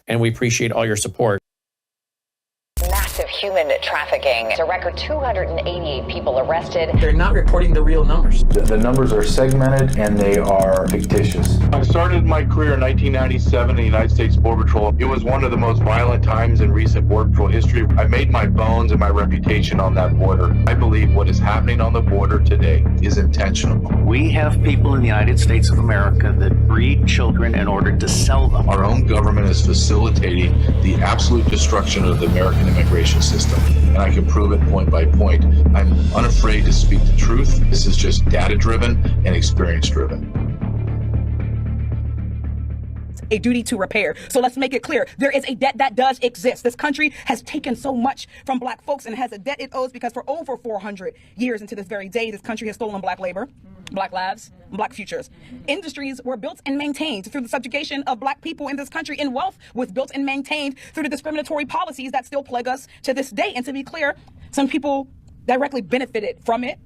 and we appreciate all your support. Massive human trafficking. It's a record 288 people arrested. They're not reporting the real numbers. The numbers are segmented and they are fictitious. I started my career in 1997 in the United States Border Patrol. It was one of the most violent times in recent Border Patrol history. I made my bones and my reputation on that border. I believe what is happening on the border today is intentional. We have people in the United States of America that breed children in order to sell them. Our own government is facilitating the absolute destruction of the American immigration system, and I can prove it point by point. I'm unafraid to speak the truth. This is just data-driven and experience-driven. A duty to repair. So let's make it clear. There is a debt that does exist. This country has taken so much from black folks and has a debt it owes because for over 400 years into this very day, this country has stolen black labor, black lives, black futures. Industries were built and maintained through the subjugation of black people in this country, and wealth was built and maintained through the discriminatory policies that still plague us to this day. And to be clear, some people directly benefited from it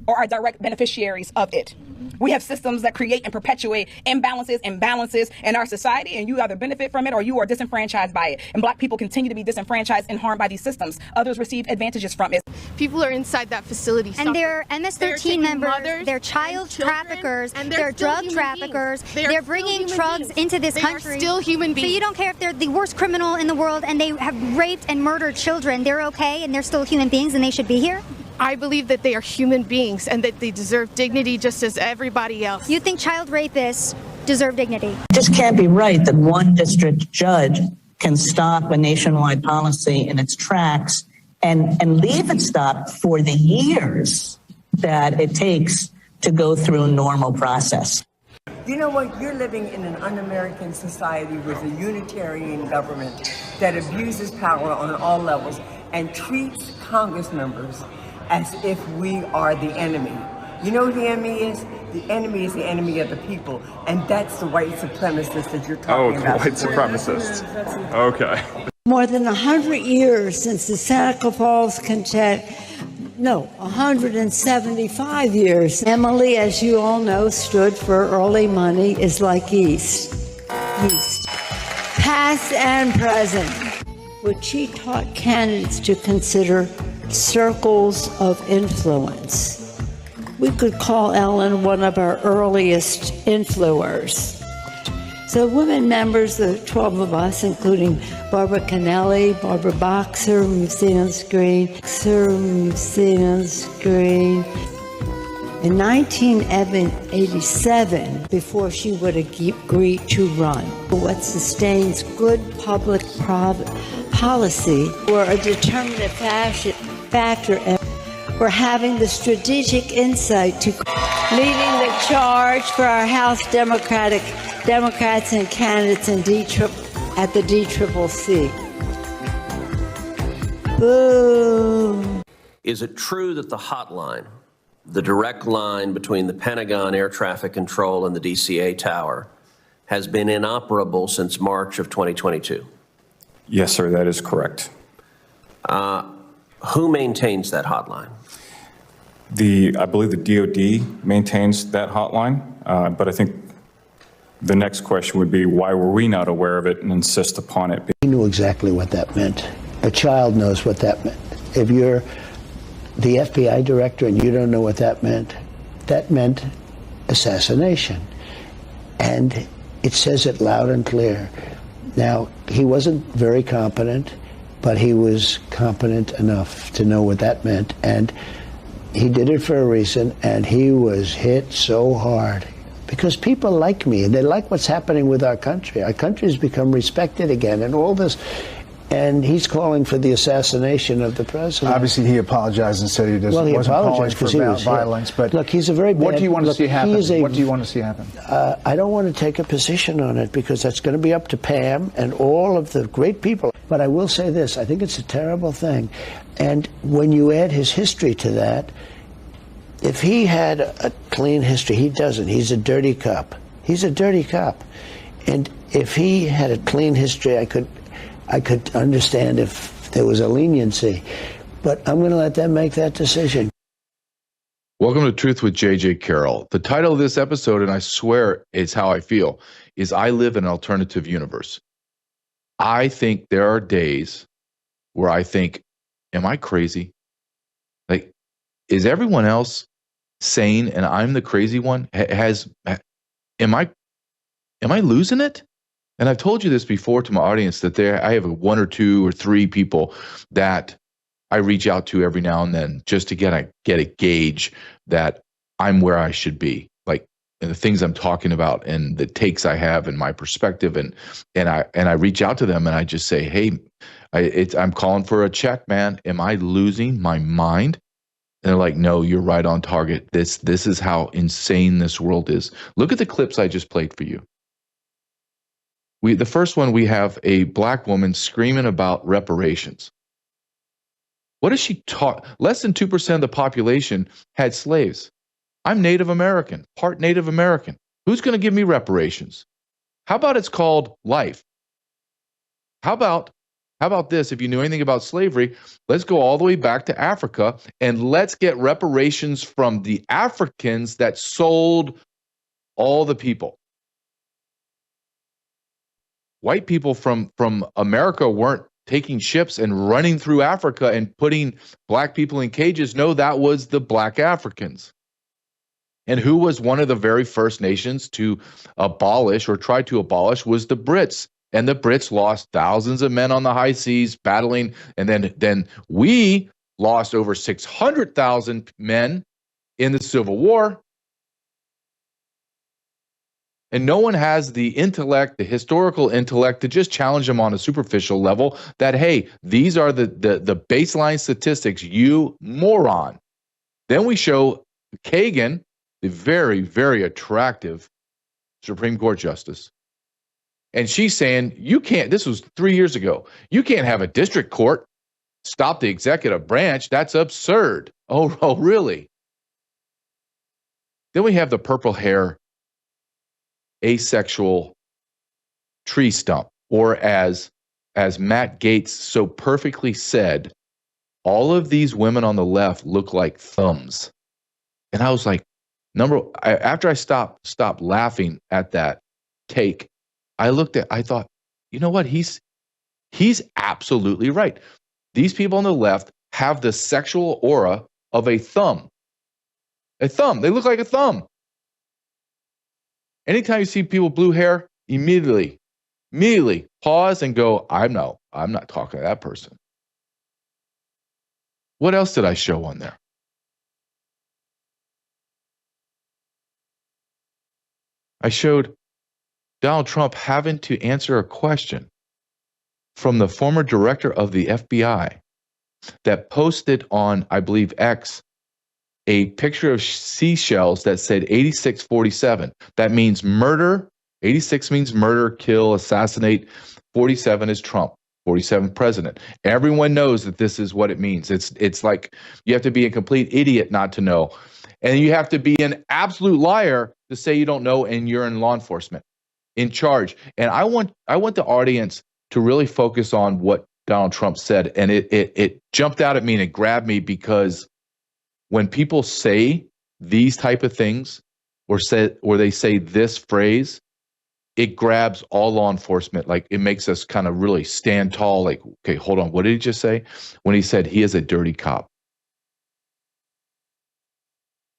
or are direct beneficiaries of it. We have systems that create and perpetuate imbalances and balances in our society, and you either benefit from it or you are disenfranchised by it. And black people continue to be disenfranchised and harmed by these systems. Others receive advantages from it. People are inside that facility. And they're MS-13 members, they're child traffickers, they're drug traffickers, they're bringing drugs into this country. They are still human beings. So you don't care if they're the worst criminal in the world and they have raped and murdered children. They're okay and they're still human beings and they should be here? I believe that they are human beings and that they deserve dignity just as everybody else. You think child rapists deserve dignity? It just can't be right that one district judge can stop a nationwide policy in its tracks and leave it stopped for the years that it takes to go through a normal process. You know what? You're living in an un-American society with a unitarian government that abuses power on all levels and treats Congress members as if we are the enemy. You know who the enemy is? The enemy is the enemy of the people, and that's the white supremacist that you're talking about. Oh, white supremacist. Okay. More than 100 years since the Seneca Falls Content, 175 years. Emily, as you all know, stood for early money is like yeast. Past and present. What she taught candidates to consider circles of influence. We could call Ellen one of our earliest influencers. So women members, the 12 of us, including Barbara Kennelly, Barbara Boxer, we've seen on screen, In 1987, before she would agree to run, what sustains good public policy were a determinate factor for having the strategic insight to leading the charge for our House Democrats and candidates at the DCCC. Boo. Is it true that the hotline, the direct line between the Pentagon Air Traffic Control and the DCA Tower, has been inoperable since March of 2022? Yes, sir, that is correct. Who maintains that hotline? I believe the DOD maintains that hotline, but I think the next question would be, why were we not aware of it and insist upon it? He knew exactly what that meant. A child knows what that meant. If you're the FBI director and you don't know what that meant assassination. And it says it loud and clear. Now, he wasn't very competent, but he was competent enough to know what that meant. And he did it for a reason, and he was hit so hard. Because people like me, and they like what's happening with our country. Our country has become respected again, and all this. And he's calling for the assassination of the president. Obviously, he apologized and said he wasn't calling for violence. But look, he's a very bad. What do you want to see happen? What do you want to see happen? I don't want to take a position on it because that's going to be up to Pam and all of the great people. But I will say this: I think it's a terrible thing. And when you add his history to that, if he had a clean history, he doesn't. He's a dirty cop. He's a dirty cop. And if he had a clean history, I could understand if there was a leniency, but I'm going to let them make that decision. Welcome to Truth with JJ Carrell. The title of this episode, and I swear it's how I feel, is I Live in an Alternative Universe. I think there are days where I think, am I crazy? Like, is everyone else sane and I'm the crazy one? Am I losing it? And I've told you this before to my audience that I have 1 or 2 or 3 people that I reach out to every now and then just to get a gauge that I'm where I should be, like, and the things I'm talking about and the takes I have and my perspective, and I reach out to them and I just say, hey, I'm calling for a check, man. Am I losing my mind? And they're like, no, you're right on target. This is how insane this world is. Look at the clips I just played for you. The first one, we have a black woman screaming about reparations. What does she talk? Less than 2% of the population had slaves. I'm Native American, part Native American. Who's going to give me reparations? How about it's called life? How about this? If you knew anything about slavery, let's go all the way back to Africa and let's get reparations from the Africans that sold all the people. White people from America weren't taking ships and running through Africa and putting black people in cages. No, that was the black Africans. And who was one of the very first nations to abolish or try to abolish was the Brits. And the Brits lost thousands of men on the high seas battling. And then we lost over 600,000 men in the Civil War. And no one has the intellect, the historical intellect, to just challenge them on a superficial level that, hey, these are the baseline statistics, you moron. Then we show Kagan, the very, very attractive Supreme Court justice. And she's saying, you can't, this was 3 years ago, you can't have a district court stop the executive branch. That's absurd. Oh, really? Then we have the purple hair asexual tree stump, or as Matt Gaetz so perfectly said, all of these women on the left look like thumbs. And I was like, after I stopped laughing at that take, I thought, you know what? He's absolutely right. These people on the left have the sexual aura of a thumb. A thumb. They look like a thumb. Anytime you see people with blue hair, immediately pause and go, I'm not talking to that person. What else did I show on there? I showed Donald Trump having to answer a question from the former director of the FBI that posted on, I believe, X, a picture of seashells that said 8647. That means murder. 86 means murder, kill, assassinate. 47 is Trump, 47th president. Everyone knows that this is what it means. It's like you have to be a complete idiot not to know. And you have to be an absolute liar to say you don't know and you're in law enforcement, in charge. And I want the audience to really focus on what Donald Trump said. And it jumped out at me and it grabbed me, because when people say these type of things or they say this phrase, it grabs all law enforcement. Like, it makes us kind of really stand tall. Like, okay, hold on. What did he just say? When he said he is a dirty cop.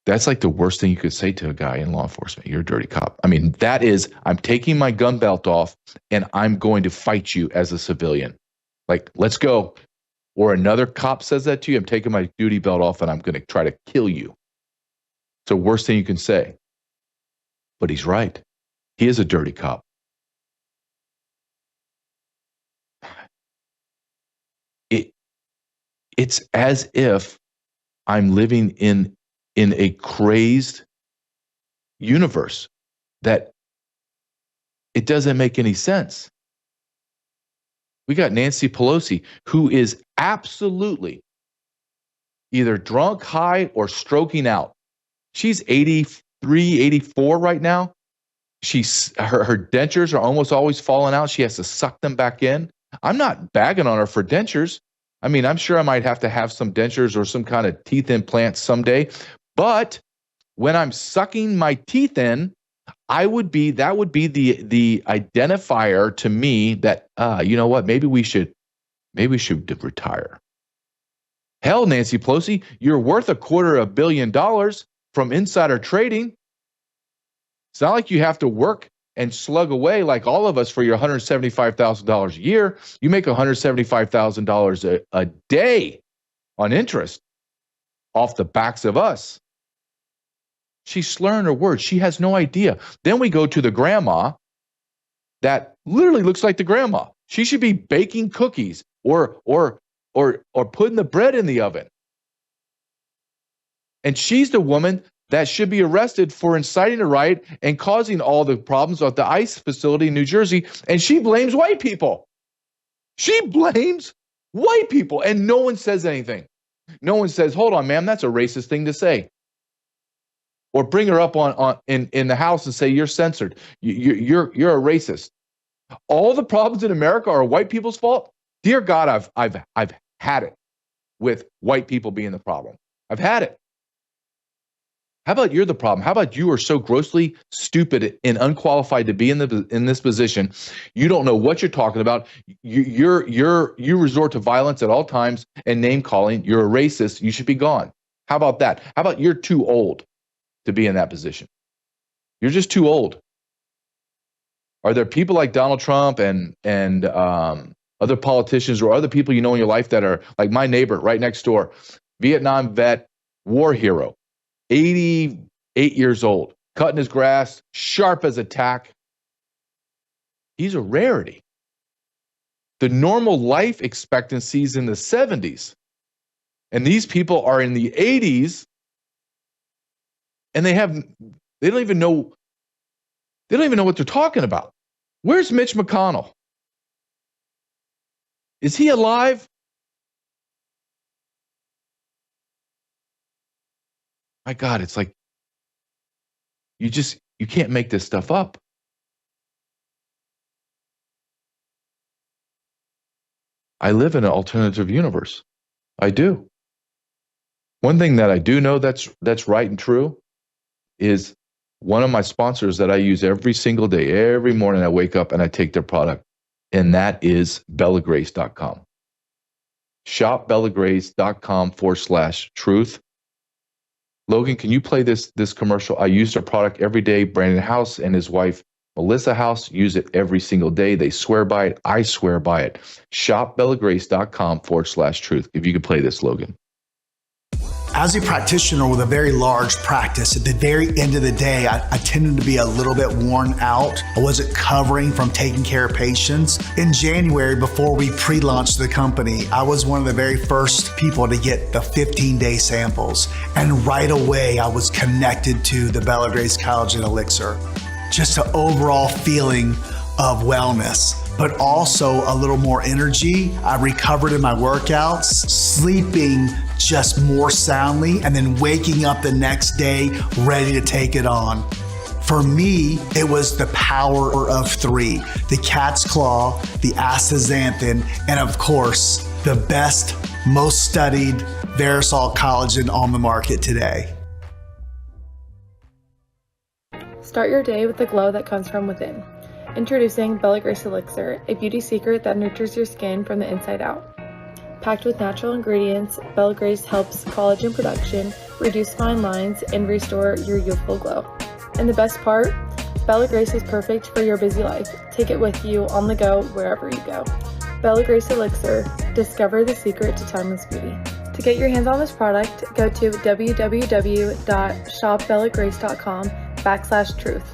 That's like the worst thing you could say to a guy in law enforcement. You're a dirty cop. I mean, that is, I'm taking my gun belt off and I'm going to fight you as a civilian. Like, let's go. Or another cop says that to you, I'm taking my duty belt off and I'm going to try to kill you. It's the worst thing you can say. But he's right. He is a dirty cop. It's as if I'm living in a crazed universe that it doesn't make any sense. We got Nancy Pelosi, who is absolutely either drunk, high, or stroking out. She's 83, 84 right now. Her dentures are almost always falling out. She has to suck them back in. I'm not bagging on her for dentures. I mean, I'm sure I might have to have some dentures or some kind of teeth implant someday. But when I'm sucking my teeth in, that would be the identifier to me that you know what, maybe we should retire. Hell, Nancy Pelosi, you're worth $250 million from insider trading. It's not like you have to work and slug away like all of us for your $175,000 a year. You make $175,000 a day on interest off the backs of us. She's slurring her words. She has no idea. Then we go to the grandma that literally looks like the grandma. She should be baking cookies or putting the bread in the oven. And she's the woman that should be arrested for inciting a riot and causing all the problems at the ICE facility in New Jersey. And she blames white people. She blames white people, and no one says anything. No one says, hold on, ma'am, that's a racist thing to say. Or bring her up in the House and say, you're censored. You're a racist. All the problems in America are white people's fault. Dear God, I've had it with white people being the problem. I've had it. How about you're the problem? How about you are so grossly stupid and unqualified to be in this position? You don't know what you're talking about. You resort to violence at all times and name calling. You're a racist. You should be gone. How about that? How about you're too old to be in that position? You're just too old. Are there people like Donald Trump and other politicians or other people you know in your life that are like my neighbor right next door, Vietnam vet, war hero, 88 years old, cutting his grass, sharp as a tack. He's a rarity. The normal life expectancy is in the 70s. And these people are in the 80s, and they don't even know what they're talking about. Where's Mitch McConnell? Is he alive? My God, it's like you can't make this stuff up. I live in an alternative universe. I do. One thing that I do know that's right and true is one of my sponsors that I use every single day, every morning I wake up and I take their product, and that is bellagrace.com. Shop bellagrace.com/truth. Logan, can you play this commercial? I use their product every day. Brandon House and his wife, Melissa House, use it every single day. They swear by it. I swear by it. Shop bellagrace.com/truth. If you could play this, Logan. As a practitioner with a very large practice, at the very end of the day, I tended to be a little bit worn out. I wasn't covering from taking care of patients. In January, before we pre-launched the company, I was one of the very first people to get the 15-day samples. And right away, I was connected to the Bella Grace Collagen Elixir. Just an overall feeling of wellness, but also a little more energy. I recovered in my workouts, sleeping just more soundly, and then waking up the next day ready to take it on. For me, it was the power of three: the cat's claw, the astaxanthin, and of course, the best, most studied Verisol collagen on the market today. Start your day with the glow that comes from within. Introducing Bella Grace Elixir, a beauty secret that nurtures your skin from the inside out. Packed with natural ingredients, Bella Grace helps collagen production, reduce fine lines, and restore your youthful glow. And the best part, Bella Grace is perfect for your busy life. Take it with you on the go wherever you go. Bella Grace Elixir, discover the secret to timeless beauty. To get your hands on this product, go to www.shopbellagrace.com/truth.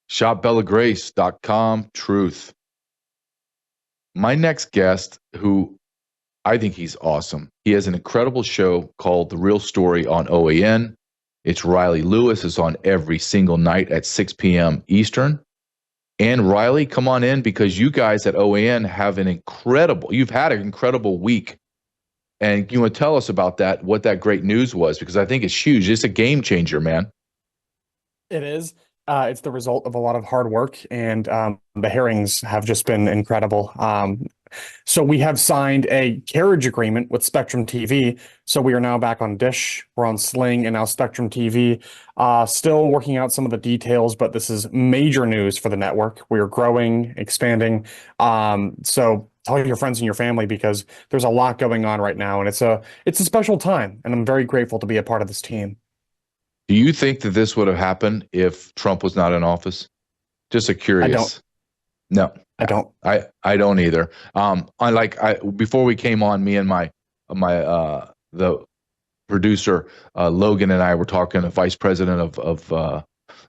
ShopBellaGrace.com/truth. My next guest, who I think he's awesome. He has an incredible show called The Real Story on OAN. It's Riley Lewis. It's on every single night at 6 p.m. Eastern. And Riley, come on in, because you guys at OAN have you've had an incredible week. And you want to tell us about that, what that great news was, because I think it's huge. It's a game changer, man. It is. It's the result of a lot of hard work, and the hearings have just been incredible. So we have signed a carriage agreement with Spectrum TV. So we are now back on Dish, we're on Sling, and now Spectrum TV. Still working out some of the details, but this is major news for the network. We are growing, expanding. So tell your friends and your family, because there's a lot going on right now, and it's a special time, and I'm very grateful to be a part of this team. Do you think that this would have happened if Trump was not in office? Just a curious. I don't. No, I don't. I don't either. Before we came on, me and the producer Logan and I were talking, the vice president of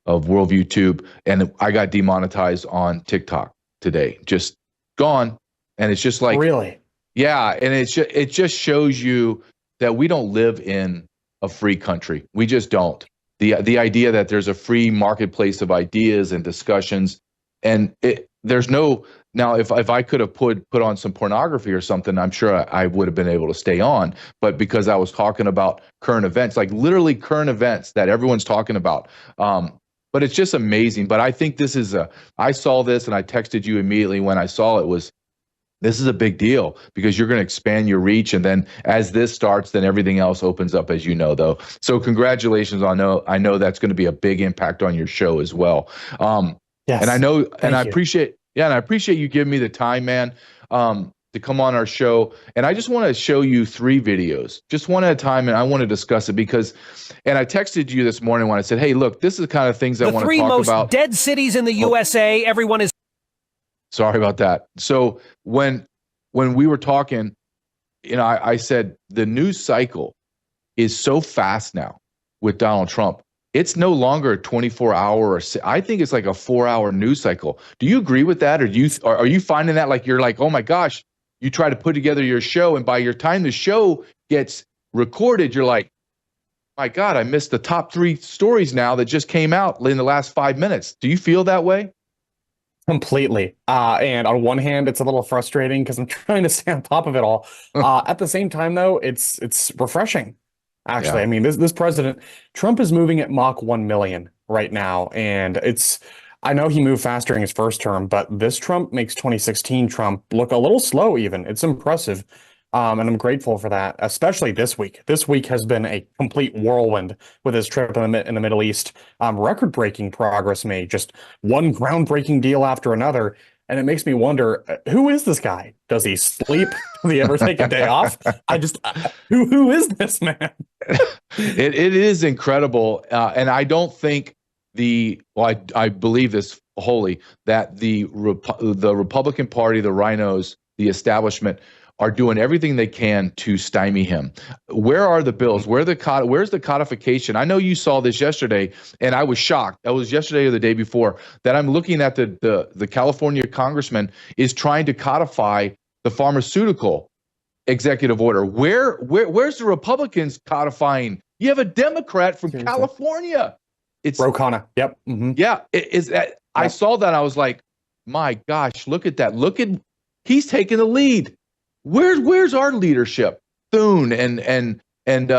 Worldview Tube, and I got demonetized on TikTok today. Just gone, and it's just like, really, yeah, and it just shows you that we don't live in a free country. We just don't. The idea that there's a free marketplace of ideas and discussions, and there's no. Now, if I could have put on some pornography or something, I'm sure I would have been able to stay on. But because I was talking about current events, like literally current events that everyone's talking about. But it's just amazing. But I think this is I saw this and I texted you immediately when I saw it. This is a big deal because you're going to expand your reach. And then as this starts, then everything else opens up, as you know, though. So congratulations. I know that's going to be a big impact on your show as well. Yes. And I know, and I you. appreciate, and I appreciate you giving me the time, man, to come on our show. And I just want to show you 3 videos, just one at a time. And I want to discuss it because, and I texted you this morning when I said, hey, look, this is the kind of things I want to talk about. The 3 most dead cities in the USA. Everyone is. Sorry about that. So when we were talking, I said the news cycle is so fast now with Donald Trump. It's no longer a 24-hour. I think it's like a 4-hour news cycle. Do you agree with that, or are you finding that like you're like, oh my gosh, you try to put together your show, and by your time the show gets recorded, you're like, my God, I missed the top 3 stories now that just came out in the last 5 minutes. Do you feel that way? Completely. And on one hand, it's a little frustrating because I'm trying to stay on top of it all. At the same time, though, it's refreshing. Actually, yeah. I mean, this president, Trump is moving at Mach 1 million right now. And I know he moved fast during his first term, but this Trump makes 2016 Trump look a little slow even. It's impressive. And I'm grateful for that, especially this week. This week has been a complete whirlwind with his trip in the Middle East. Record-breaking progress made, just one groundbreaking deal after another. And it makes me wonder, who is this guy? Does he sleep? Does he ever take a day off? Who is this man? It is incredible. And I don't think I believe this wholly, that the Republican Party, the rhinos, the establishment, are doing everything they can to stymie him. Where are the bills? Where's the codification? I know you saw this yesterday, and I was shocked. That was yesterday or the day before, that I'm looking at the California congressman is trying to codify the pharmaceutical executive order. Where's the Republicans codifying? You have a Democrat from California. It's Ro Khanna. Yep. Mm-hmm. Yeah. I saw that. I was like, my gosh, look at that. He's taking the lead. Where's our leadership? Thune and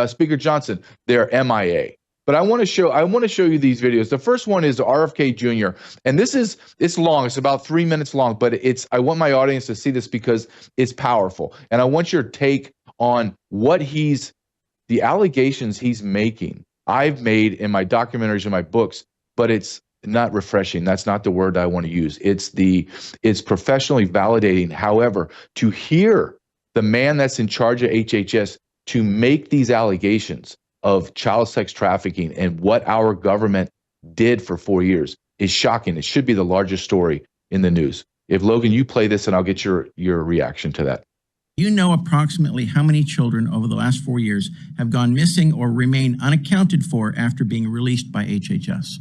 Speaker Johnson, they're MIA. But I want to show you these videos. The first one is RFK Jr. And it's long. It's about 3 minutes long, but I want my audience to see this because it's powerful. And I want your take on the allegations he's making. I've made in my documentaries and my books, but it's not refreshing. That's not the word I want to use. It's professionally validating. However, to hear the man that's in charge of HHS to make these allegations of child sex trafficking and what our government did for 4 years is shocking. It should be the largest story in the news. If Logan, you play this and I'll get your reaction to that. You know approximately how many children over the last 4 years have gone missing or remain unaccounted for after being released by HHS?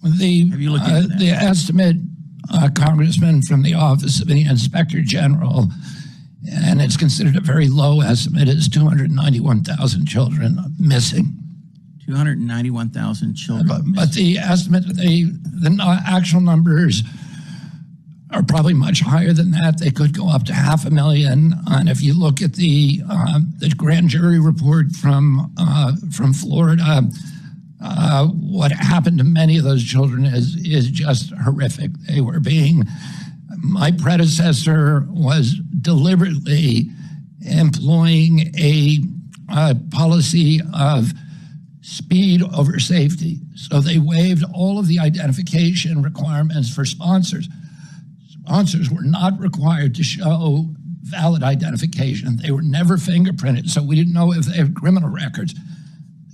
Have you looked into that? The estimate, Congressman, from the Office of the Inspector General, and it's considered a very low estimate, is 291,000 children missing. 291,000 children. But the estimate, the actual numbers are probably much higher than that. They could go up to 500,000. And if you look at the grand jury report from Florida, what happened to many of those children is just horrific. They were being My predecessor was deliberately employing a policy of speed over safety. So they waived all of the identification requirements for sponsors. Sponsors were not required to show valid identification. They were never fingerprinted, so we didn't know if they had criminal records.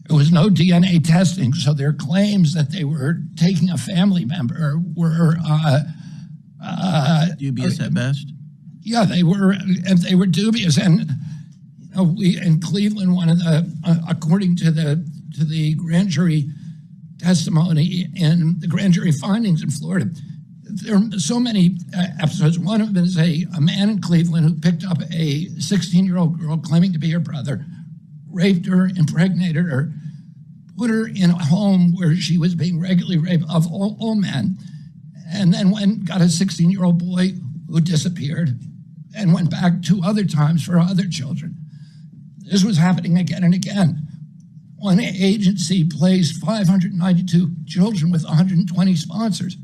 There was no DNA testing, so their claims that they were taking a family member were dubious at best. Yeah, they were dubious, and we in Cleveland, one of the according to the grand jury testimony and the grand jury findings in Florida, there are so many episodes. One of them is a man in Cleveland who picked up a 16-year-old girl claiming to be her brother, raped her, impregnated her, put her in a home where she was being regularly raped of all men, and then got a 16-year-old boy who disappeared and went back 2 other times for other children. This was happening again and again. One agency placed 592 children with 120 sponsors.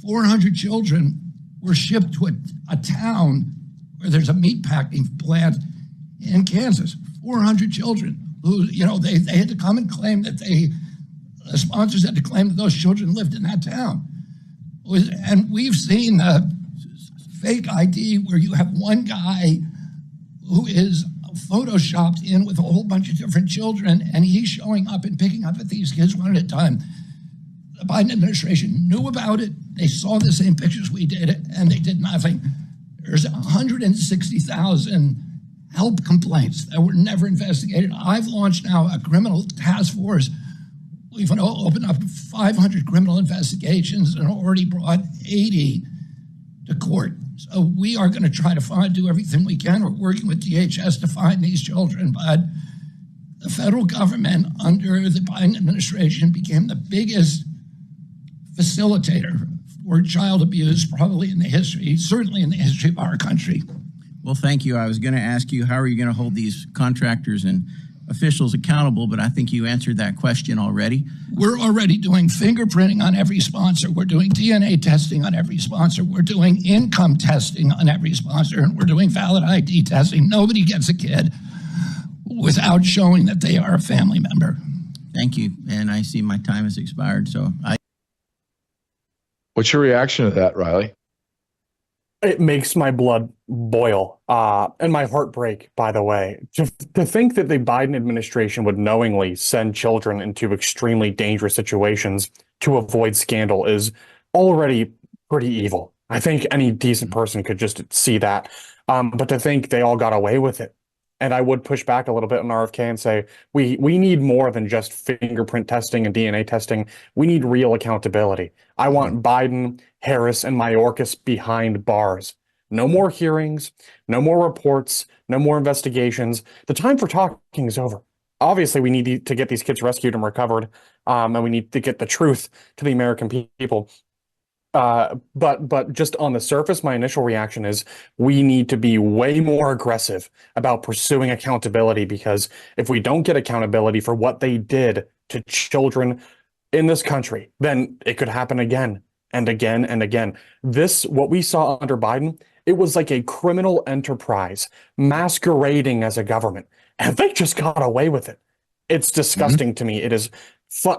400 children were shipped to a town where there's a meatpacking plant in Kansas. 400 children who, they had to come and claim that the sponsors had to claim that those children lived in that town. And we've seen fake ID where you have one guy who is photoshopped in with a whole bunch of different children, and he's showing up and picking up at these kids one at a time. The Biden administration knew about it. They saw the same pictures we did, and they did nothing. There's 160,000 help complaints that were never investigated. I've launched now a criminal task force. We've opened up 500 criminal investigations and already brought 80 to court. So we are going to try to do everything we can. We're working with DHS to find these children, but the federal government under the Biden administration became the biggest facilitator for child abuse probably in the history, certainly in the history of our country. Well, thank you. I was going to ask you, how are you going to hold these contractors and officials accountable, but I think you answered that question already. We're already doing fingerprinting on every sponsor. We're doing DNA testing on every sponsor. We're doing income testing on every sponsor, and we're doing valid ID testing. Nobody gets a kid without showing that they are a family member. Thank you. And I see my time has expired, so What's your reaction to that, Riley? It makes my blood boil and my heart break, by the way. Just to think that the Biden administration would knowingly send children into extremely dangerous situations to avoid scandal is already pretty evil. I think any decent person could just see that. But to think they all got away with it. And I would push back a little bit on RFK and say, we need more than just fingerprint testing and DNA testing. We need real accountability. I want Biden, Harris, and Mayorkas behind bars. No more hearings, no more reports, no more investigations. The time for talking is over. Obviously, we need to get these kids rescued and recovered, and we need to get the truth to the American people. But just on the surface, my initial reaction is we need to be way more aggressive about pursuing accountability, because if we don't get accountability for what they did to children in this country, then it could happen again and again and again. What we saw under Biden, it was like a criminal enterprise masquerading as a government, and they just got away with it. It's disgusting to me. It is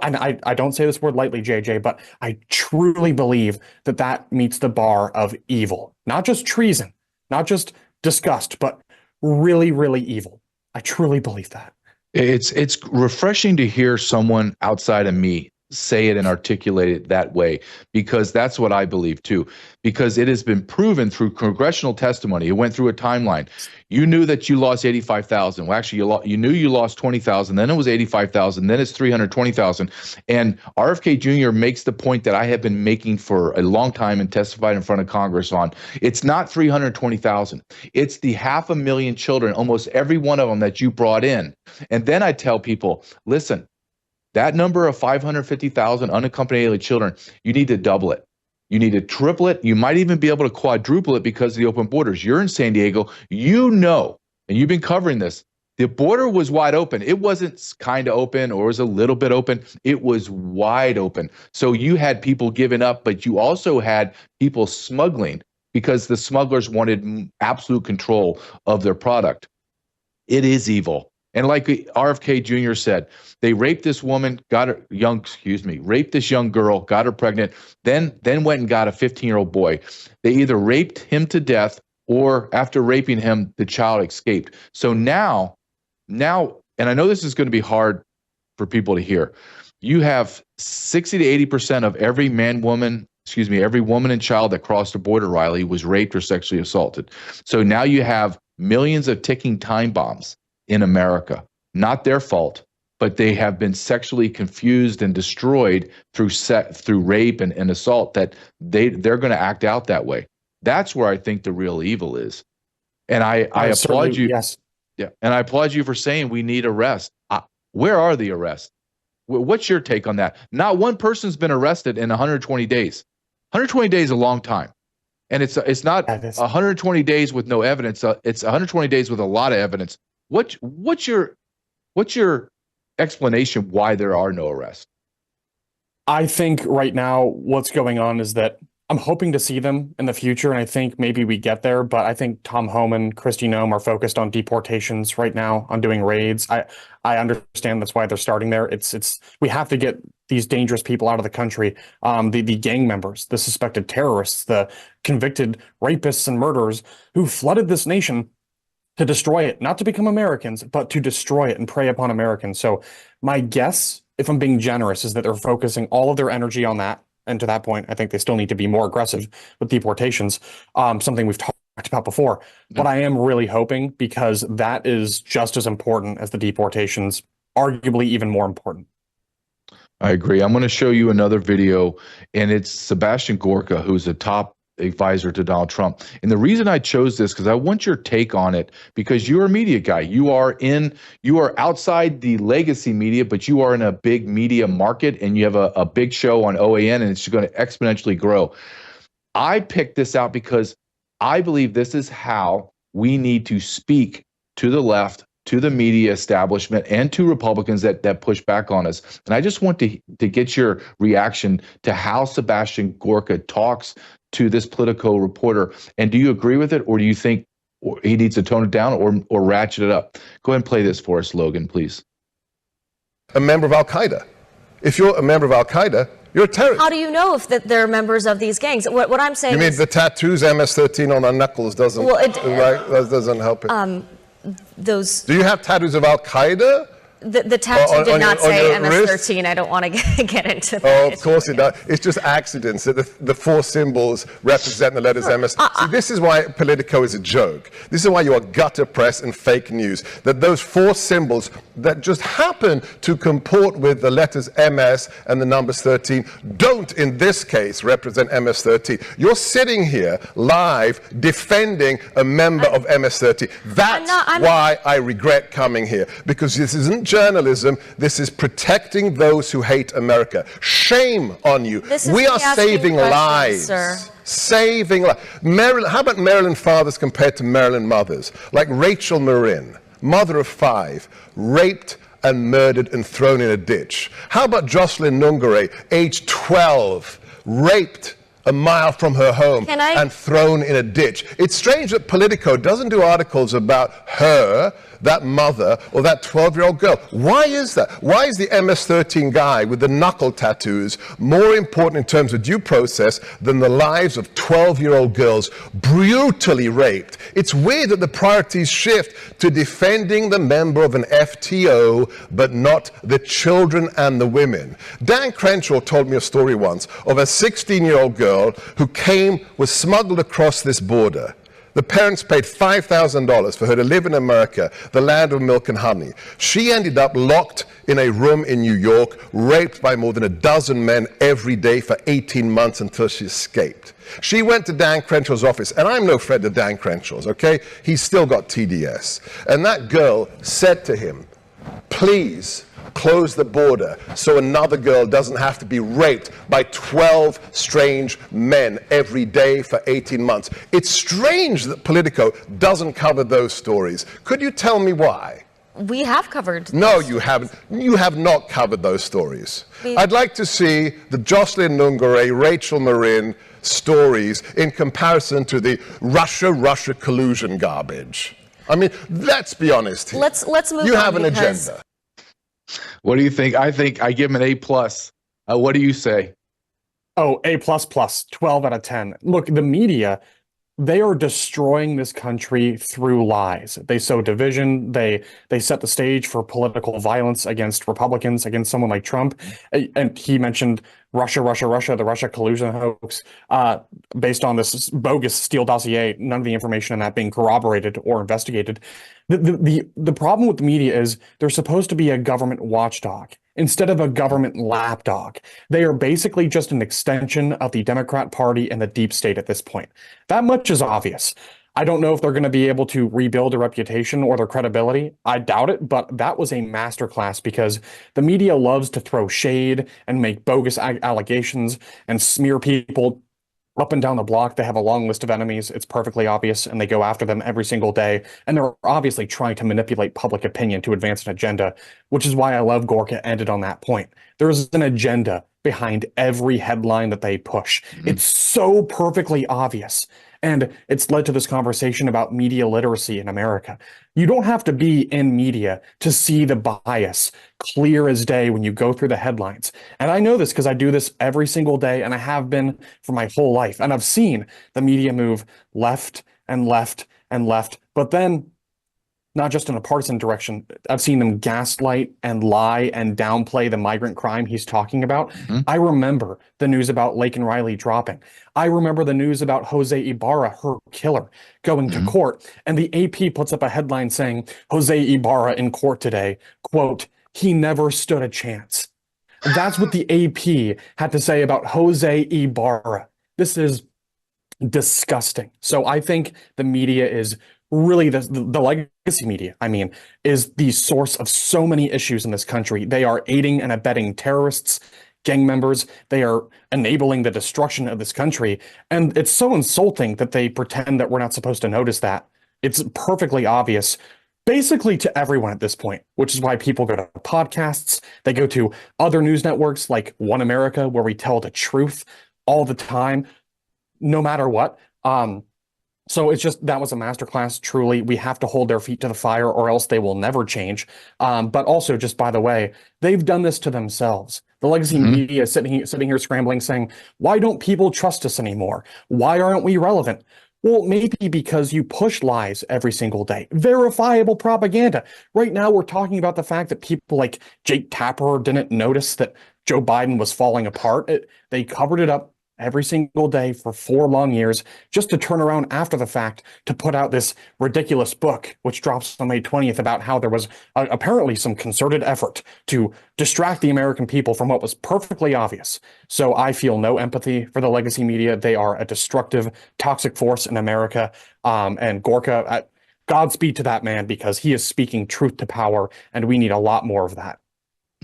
and I don't say this word lightly, JJ, but I truly believe that meets the bar of evil. Not just treason, not just disgust, but really, really evil. I truly believe that. It's refreshing to hear someone outside of me say it and articulate it that way, because that's what I believe too, because it has been proven through congressional testimony. It went through a timeline. You knew that you lost 85,000. Well, actually, you knew you lost 20,000. Then it was 85,000. Then it's 320,000. And RFK Jr. makes the point that I have been making for a long time and testified in front of Congress on. It's not 320,000. It's the 500,000 children, almost every one of them that you brought in. And then I tell people, listen, that number of 550,000 unaccompanied children, you need to double it. You need to triple it. You might even be able to quadruple it because of the open borders. You're in San Diego. You know, and you've been covering this, The border was wide open. It wasn't kind of open or it was a little bit open. It was wide open. So you had people giving up, but you also had people smuggling because the smugglers wanted absolute control of their product. It is evil. And like RFK Jr. said, they raped this woman, raped this young girl, got her pregnant, then went and got a 15-year-old boy. They either raped him to death or after raping him, the child escaped. So now, and I know this is going to be hard for people to hear, you have 60 to 80% of every every woman and child that crossed the border, Riley, was raped or sexually assaulted. So now you have millions of ticking time bombs in America. Not their fault, but they have been sexually confused and destroyed through rape and assault, that they're going to act out that way. That's where I think the real evil is. And I applaud you. Yes. Yeah. And I applaud you for saying we need arrests. Where are the arrests? What's your take on that? Not one person's been arrested in 120 days. 120 days is a long time. And it's not 120 days with no evidence. It's 120 days with a lot of evidence. What's your explanation why there are no arrests? I think right now what's going on is that I'm hoping to see them in the future, and I think maybe we get there, but I think Tom Homan, Kristi Noem are focused on deportations right now, on doing raids. I understand that's why they're starting there. It's we have to get these dangerous people out of the country, the gang members, the suspected terrorists, the convicted rapists and murderers who flooded this nation to destroy it, not to become Americans, but to destroy it and prey upon Americans. So my guess, if I'm being generous, is that they're focusing all of their energy on that. And to that point, I think they still need to be more aggressive with deportations, something we've talked about before. But I am really hoping, because that is just as important as the deportations, arguably even more important. I agree. I'm going to show you another video, and it's Sebastian Gorka, who's a top advisor to Donald Trump. And the reason I chose this, because I want your take on it, because you're a media guy. You are outside the legacy media, but you are in a big media market, and you have a big show on OAN, and it's going to exponentially grow. I picked this out because I believe this is how we need to speak to the left, to the media establishment, and to Republicans that push back on us. And I just want to get your reaction to how Sebastian Gorka talks to this Politico reporter. And do you agree with it, or do you think he needs to tone it down or ratchet it up? Go ahead and play this for us, Logan, please. A member of Al-Qaeda. If you're a member of Al-Qaeda, you're a terrorist. How do you know if they're members of these gangs? What I'm saying is... You mean the tattoos, MS-13 on their knuckles doesn't, that doesn't help it? Do you have tattoos of Al-Qaeda? The tattoo did not say MS-13. I don't want to get into that. Oh, of course it does. It's just accidents that the four symbols represent the letters MS. See, this is why Politico is a joke. This is why you are gutter press and fake news. That those four symbols that just happen to comport with the letters MS and the numbers 13 don't, in this case, represent MS-13. You're sitting here live defending a member of MS-13. That's why I regret coming here, because this isn't journalism. This is protecting those who hate America. Shame on you. We are saving lives. Sir. Saving lives. How about Maryland fathers compared to Maryland mothers? Like Rachel Marin, mother of 5, raped and murdered and thrown in a ditch. How about Jocelyn Nungare, age 12, raped a mile from her home and thrown in a ditch? It's strange that Politico doesn't do articles about her, that mother, or that 12-year-old girl. Why is that? Why is the MS-13 guy with the knuckle tattoos more important in terms of due process than the lives of 12-year-old girls brutally raped? It's weird that the priorities shift to defending the member of an FTO, but not the children and the women. Dan Crenshaw told me a story once of a 16-year-old girl who was smuggled across this border. The parents paid $5,000 for her to live in America, the land of milk and honey. She ended up locked in a room in New York, raped by more than a dozen men every day for 18 months until she escaped. She went to Dan Crenshaw's office, and I'm no friend of Dan Crenshaw's, okay? He's still got TDS. And that girl said to him, please close the border so another girl doesn't have to be raped by 12 strange men every day for 18 months. It's strange that Politico doesn't cover those stories. Could you tell me why? We have covered. No, you haven't. You have not covered those stories. I'd like to see the Jocelyn Nungare, Rachel Marin stories in comparison to the Russia collusion garbage. I mean, let's be honest here. Let's move on. You have an agenda. What do you think? I think I give him an A+. What do you say? Oh, A++, 12 out of 10. Look, the media, they are destroying this country through lies. They sow division. They set the stage for political violence against Republicans, against someone like Trump. And he mentioned Russia, the Russia collusion hoax, based on this bogus Steele dossier, none of the information in that being corroborated or investigated. The problem with the media is they're supposed to be a government watchdog instead of a government lapdog. They are basically just an extension of the Democrat Party and the deep state at this point. That much is obvious. I don't know if they're going to be able to rebuild their reputation or their credibility. I doubt it, but that was a masterclass because the media loves to throw shade and make bogus allegations and smear people up and down the block. They have a long list of enemies. It's perfectly obvious, and they go after them every single day. And they're obviously trying to manipulate public opinion to advance an agenda, which is why I love Gorka ended on that point. There's an agenda behind every headline that they push. It's so perfectly obvious. And it's led to this conversation about media literacy in America. You don't have to be in media to see the bias clear as day when you go through the headlines. And I know this because I do this every single day, and I have been for my whole life. And I've seen the media move left and left and left. But then, not just in a partisan direction, I've seen them gaslight and lie and downplay the migrant crime he's talking about. I remember the news about Laken Riley dropping. I remember the news about Jose Ibarra, her killer, going to court. And the AP puts up a headline saying, Jose Ibarra in court today, quote, he never stood a chance. That's what the AP had to say about Jose Ibarra. This is disgusting. So I think the media is really the legacy media, I mean, is the source of so many issues in this country. They are aiding and abetting terrorists, gang members. They are enabling the destruction of this country. And it's so insulting that they pretend that we're not supposed to notice that. It's perfectly obvious, basically to everyone at this point, which is why people go to podcasts. They go to other news networks like One America, where we tell the truth all the time, no matter what. So it's just, that was a masterclass, truly. We have to hold their feet to the fire or else they will never change. But also, just by the way, they've done this to themselves. The legacy media is sitting here scrambling, saying, why don't people trust us anymore? Why aren't we relevant? Well, maybe because you push lies every single day. Verifiable propaganda. Right now, we're talking about the fact that people like Jake Tapper didn't notice that Joe Biden was falling apart. They covered it up every single day for 4 long years, just to turn around after the fact to put out this ridiculous book, which drops on May 20th, about how there was apparently some concerted effort to distract the American people from what was perfectly obvious. So I feel no empathy for the legacy media. They are a destructive, toxic force in America. And Gorka, Godspeed to that man, because he is speaking truth to power, and we need a lot more of that.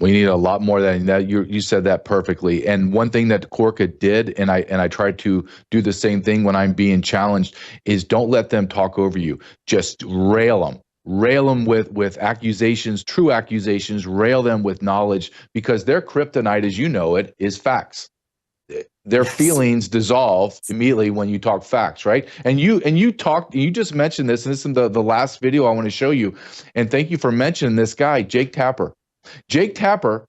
We need a lot more than that. You said that perfectly. And one thing that Gorka did, and I try to do the same thing when I'm being challenged, is don't let them talk over you. Just rail them with accusations, true accusations. Rail them with knowledge, because their kryptonite, as you know it, is facts. Their feelings dissolve immediately when you talk facts, right? And you just mentioned this, and this is the last video I want to show you. And thank you for mentioning this guy, Jake Tapper. Jake Tapper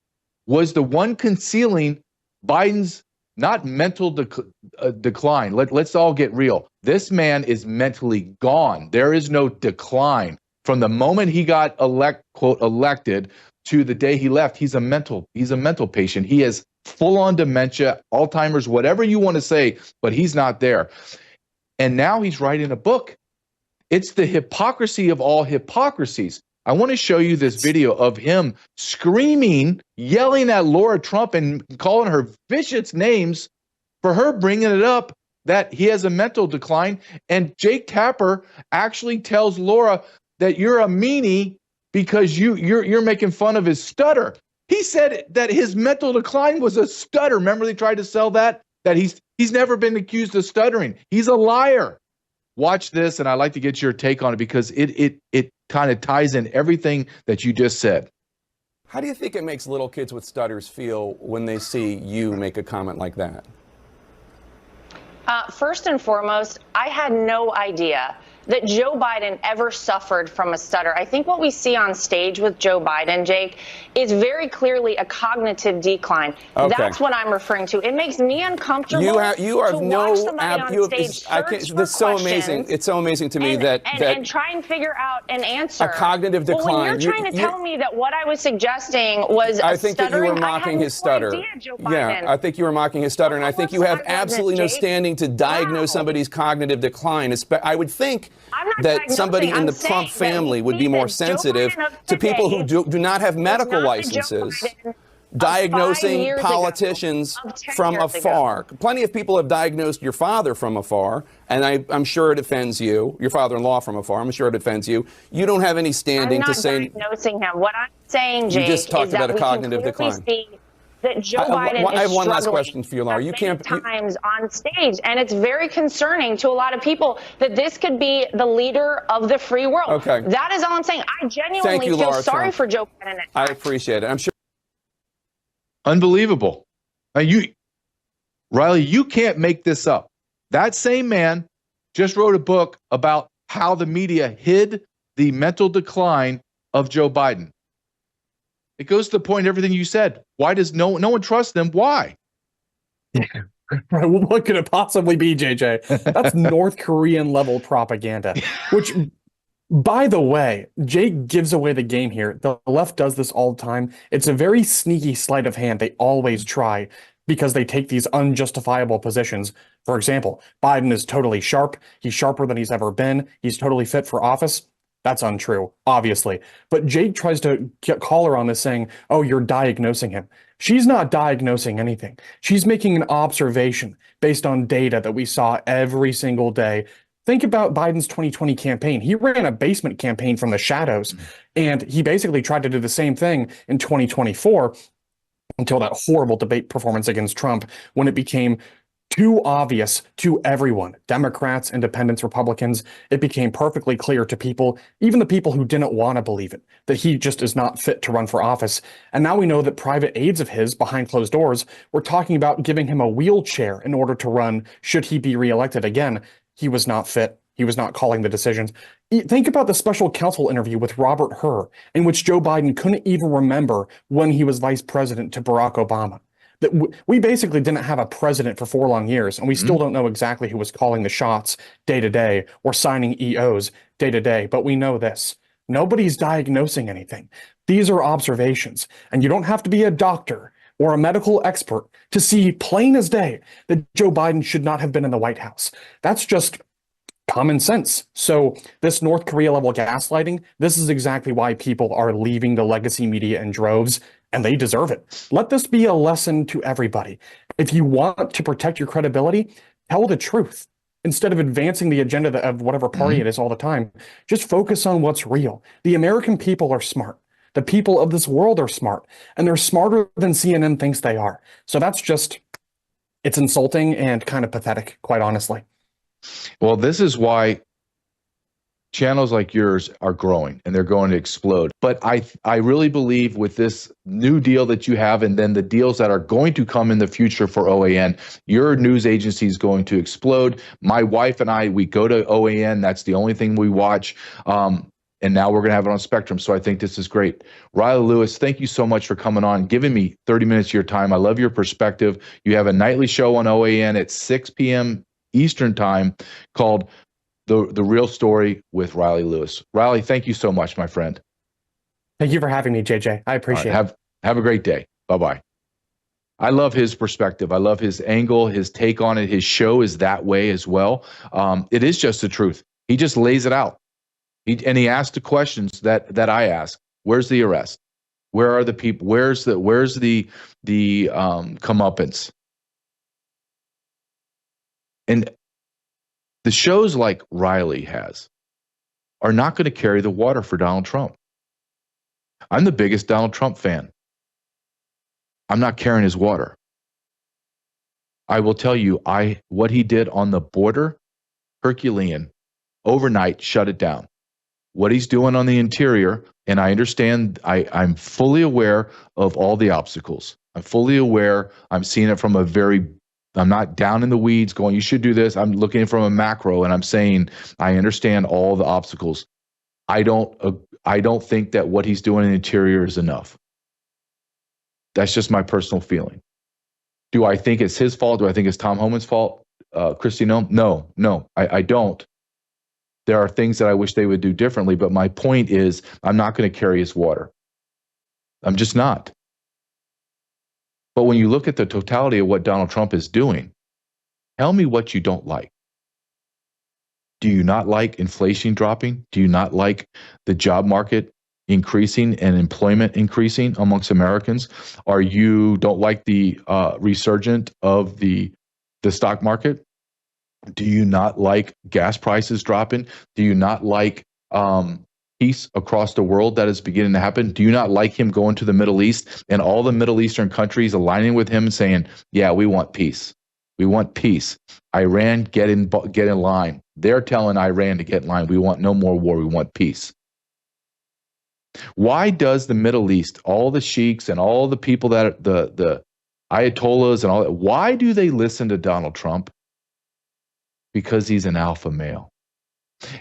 was the one concealing Biden's not mental decline. Let's all get real. This man is mentally gone. There is no decline. From the moment he got elected to the day he left, he's a mental patient. He has full-on dementia, Alzheimer's, whatever you want to say, but he's not there. And now he's writing a book. It's the hypocrisy of all hypocrisies. I want to show you this video of him screaming, yelling at Laura Trump and calling her vicious names for her bringing it up that he has a mental decline. And Jake Tapper actually tells Laura that you're a meanie because you're making fun of his stutter. He said that his mental decline was a stutter. Remember they tried to sell that he's never been accused of stuttering. He's a liar. watch this, and I'd like to get your take on it because it kind of ties in everything that you just said. How do you think it makes little kids with stutters feel when they see you make a comment like that? First and foremost, I had no idea that Joe Biden ever suffered from a stutter. I think what we see on stage with Joe Biden, Jake, is very clearly a cognitive decline. Okay. That's what I'm referring to. It makes me uncomfortable. You have to watch somebody on stage search for that's so amazing. questions It's so amazing to me and try and figure out an answer. A cognitive decline. Well, when you're trying to tell me that what I was suggesting was I think that you were mocking his stutter. Yeah, I think you were mocking his stutter, and I think you have absolutely no standing to diagnose somebody's cognitive decline. I would think that somebody in the Trump family would be more sensitive to people who do not have medical licenses diagnosing politicians from afar. Plenty of people have diagnosed your father from afar, and I'm sure it offends you. Your father-in-law from afar. I'm sure it offends you. You don't have any standing to say. I'm not diagnosing him. What I'm saying, Jake, you just talked is about that a cognitive decline. That Joe Biden I have one last struggling question for you, Laura. You can't times on stage, and it's very concerning to a lot of people that this could be the leader of the free world. Okay. That is all I'm saying. I genuinely feel Laura sorry Trump. for Joe Biden. I appreciate it. I'm sure. Unbelievable. Riley, you can't make this up. That same man just wrote a book about how the media hid the mental decline of Joe Biden. It goes to the point of everything you said. Why does no one trust them? Why? What could it possibly be, JJ? That's North Korean level propaganda, which, by the way, Jake gives away the game here. The left does this all the time. It's a very sneaky sleight of hand. They always try because they take these unjustifiable positions. For example, Biden is totally sharp. He's sharper than he's ever been. He's totally fit for office. That's untrue, obviously. But Jake tries to call her on this saying, oh, you're diagnosing him. She's not diagnosing anything. She's making an observation based on data that we saw every single day. Think about Biden's 2020 campaign. He ran a basement campaign from the shadows, and he basically tried to do the same thing in 2024 until that horrible debate performance against Trump, when it became too obvious to everyone, Democrats, independents, Republicans. It became perfectly clear to people, even the people who didn't want to believe it, that he just is not fit to run for office. And now we know that private aides of his behind closed doors were talking about giving him a wheelchair in order to run should he be reelected again. He was not fit. He was not calling the decisions. Think about the special counsel interview with Robert Hur, in which Joe Biden couldn't even remember when he was vice president to Barack Obama. That we basically didn't have a president for 4 long years, and we still don't know exactly who was calling the shots day to day or signing EOs day to day. But we know this. Nobody's diagnosing anything. These are observations, and you don't have to be a doctor or a medical expert to see plain as day that Joe Biden should not have been in the White House. That's just common sense. So this North Korea level gaslighting, this is exactly why people are leaving the legacy media in droves, and they deserve it. Let this be a lesson to everybody. If you want to protect your credibility, tell the truth. Instead of advancing the agenda of whatever party it is all the time, just focus on what's real. The American people are smart. The people of this world are smart, and they're smarter than CNN thinks they are. So that's just, it's insulting and kind of pathetic, quite honestly. Well, this is why channels like yours are growing, and they're going to explode. But I really believe with this new deal that you have, and then the deals that are going to come in the future for OAN, your news agency is going to explode. My wife and I, we go to OAN. That's the only thing we watch. And now we're going to have it on Spectrum. So I think this is great. Riley Lewis, thank you so much for coming on, giving me 30 minutes of your time. I love your perspective. You have a nightly show on OAN at 6 p.m. Eastern time called The Real Story with Riley Lewis. Riley, thank you so much, my friend. Thank you for having me, JJ. I appreciate it. Have a great day. Bye-bye. I love his perspective. I love his angle, his take on it. His show is that way as well. It is just the truth. He just lays it out. He asks the questions that I ask. Where's the arrest? Where are the people? Where's the comeuppance? And the shows like Riley has are not going to carry the water for Donald Trump. I'm the biggest Donald Trump fan. I'm not carrying his water. I will tell you, what he did on the border, Herculean. overnight shut it down. What he's doing on the interior, and I understand, I'm fully aware of all the obstacles. I'm fully aware. I'm seeing it from I'm not down in the weeds going, you should do this. I'm looking from a macro, and I'm saying, I understand all the obstacles. I don't think that what he's doing in the interior is enough. That's just my personal feeling. Do I think it's his fault? Do I think it's Tom Homan's fault? Christy, no, I don't. There are things that I wish they would do differently, but my point is I'm not going to carry his water. I'm just not. But when you look at the totality of what Donald Trump is doing, tell me what you don't like. Do you not like inflation dropping? Do you not like the job market increasing and employment increasing amongst Americans? Or you don't like the resurgence of the stock market? Do you not like gas prices dropping? Do you not like peace across the world that is beginning to happen? Do you not like him going to the Middle East and all the Middle Eastern countries aligning with him and saying, yeah, we want peace. We want peace. Iran, get in line. They're telling Iran to get in line. We want no more war. We want peace. Why does the Middle East, all the sheiks and all the people that the Ayatollahs and all that, why do they listen to Donald Trump? Because he's an alpha male.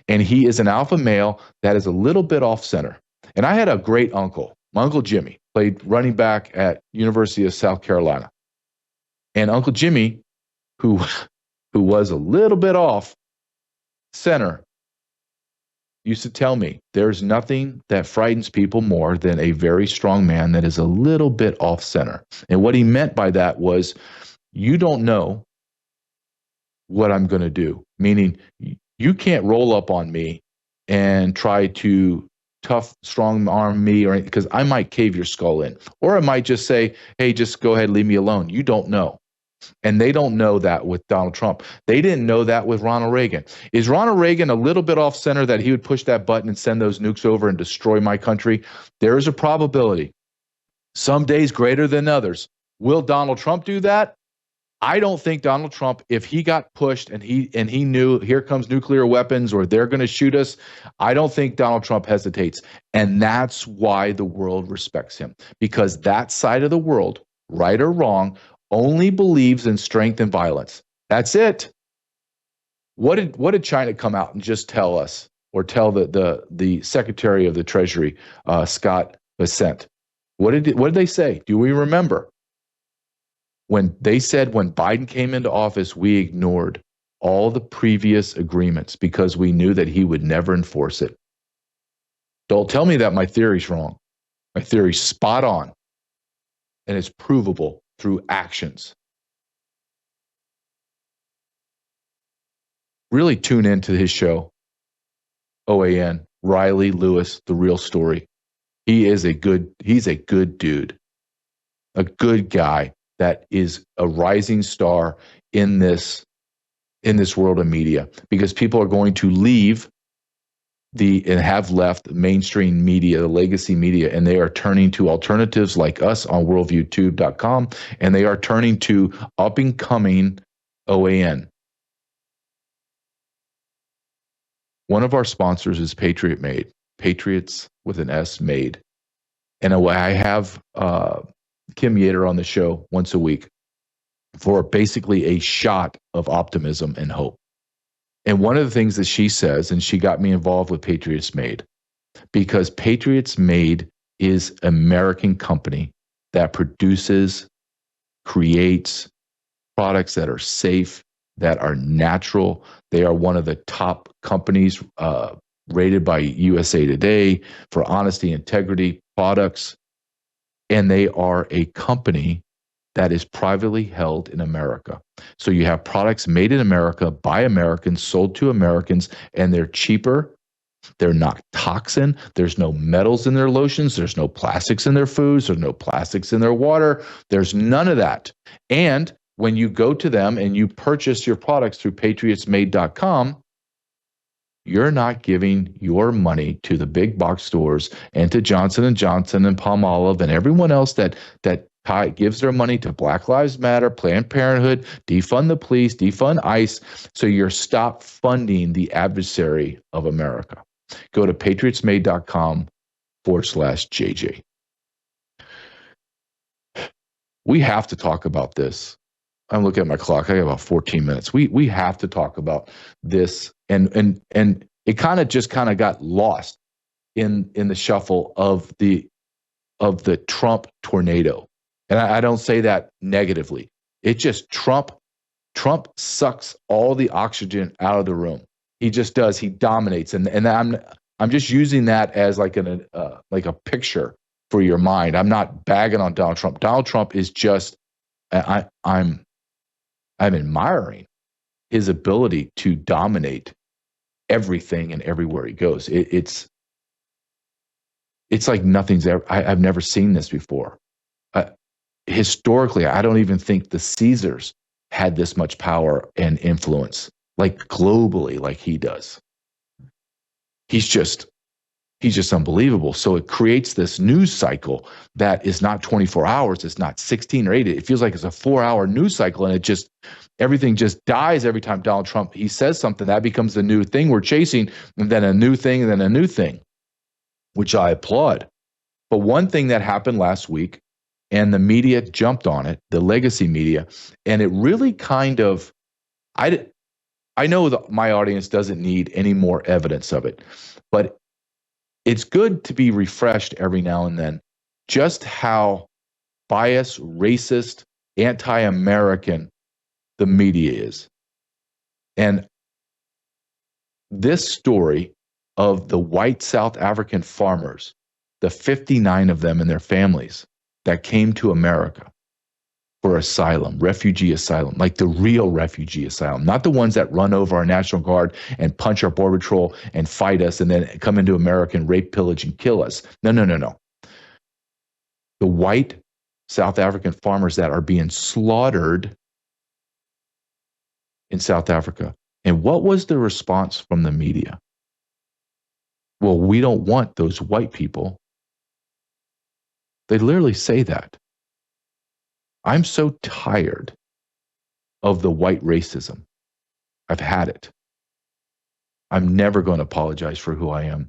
And he is an alpha male that is a little bit off center. And I had a great uncle. My Uncle Jimmy played running back at University of South Carolina. And Uncle Jimmy, who was a little bit off center, used to tell me there's nothing that frightens people more than a very strong man that is a little bit off center. And what he meant by that was, you don't know what I'm going to do. Meaning, you can't roll up on me and try to tough, strong arm me, or because I might cave your skull in. Or I might just say, hey, just go ahead, leave me alone. You don't know. And they don't know that with Donald Trump. They didn't know that with Ronald Reagan. Is Ronald Reagan a little bit off center that he would push that button and send those nukes over and destroy my country? There is a probability. Some days greater than others. Will Donald Trump do that? I don't think Donald Trump, if he got pushed and he knew here comes nuclear weapons or they're going to shoot us, I don't think Donald Trump hesitates. And that's why the world respects him. Because that side of the world, right or wrong, only believes in strength and violence. That's it. What did China come out and just tell us, or tell the Secretary of the Treasury, Scott Bessent? What did they say? Do we remember? When they said when Biden came into office, we ignored all the previous agreements because we knew that he would never enforce it. Don't tell me that my theory's wrong. My theory's spot on, and it's provable through actions. Really tune into his show, OAN, Riley Lewis, The Real Story. He's a good dude, a good guy that is a rising star in this world of media, because people are going to leave and have left mainstream media, the legacy media, and they are turning to alternatives like us on worldviewtube.com, and they are turning to up and coming OAN. One of our sponsors is Patriot Made, Patriots with an S Made. And I have Kim Yater on the show once a week for basically a shot of optimism and hope. And one of the things that she says, and she got me involved with Patriots Made, because Patriots Made is an American company that produces, creates products that are safe, that are natural. They are one of the top companies rated by USA Today for honesty, integrity, products. And they are a company that is privately held in America. So you have products made in America by Americans, sold to Americans, and they're cheaper. They're not toxin. There's no metals in their lotions. There's no plastics in their foods. There's no plastics in their water. There's none of that. And when you go to them and you purchase your products through patriotsmade.com, you're not giving your money to the big box stores and to Johnson & Johnson and Palmolive and everyone else that gives their money to Black Lives Matter, Planned Parenthood, defund the police, defund ICE. So you're stop funding the adversary of America. Go to patriotsmade.com/JJ. We have to talk about this. I'm looking at my clock. I got about 14 minutes. We have to talk about this, and it kind of got lost in the shuffle of the Trump tornado. And I don't say that negatively. It just Trump sucks all the oxygen out of the room. He just does. He dominates, and I'm just using that as like a picture for your mind. I'm not bagging on Donald Trump. Donald Trump is just I'm admiring his ability to dominate everything and everywhere he goes. It's like nothing's ever. I've never seen this before. Historically, I don't even think the Caesars had this much power and influence, like globally, like he does. He's just unbelievable. So it creates this news cycle that is not 24 hours. It's not 16 or 8. It feels like it's a 4-hour news cycle, and everything just dies every time Donald Trump, he says something. That becomes the new thing we're chasing, and then a new thing, and then a new thing, which I applaud. But one thing that happened last week, and the media jumped on it, the legacy media, and it really kind of, I know that my audience doesn't need any more evidence of it, but it's good to be refreshed every now and then just how biased, racist, anti-American the media is. And this story of the white South African farmers, the 59 of them and their families that came to America for asylum, refugee asylum, like the real refugee asylum, not the ones that run over our National Guard and punch our Border Patrol and fight us and then come into America and rape, pillage, and kill us. No. The white South African farmers that are being slaughtered in South Africa. And what was the response from the media? Well, we don't want those white people. They literally say that. I'm so tired of the white racism. I've had it. I'm never going to apologize for who I am.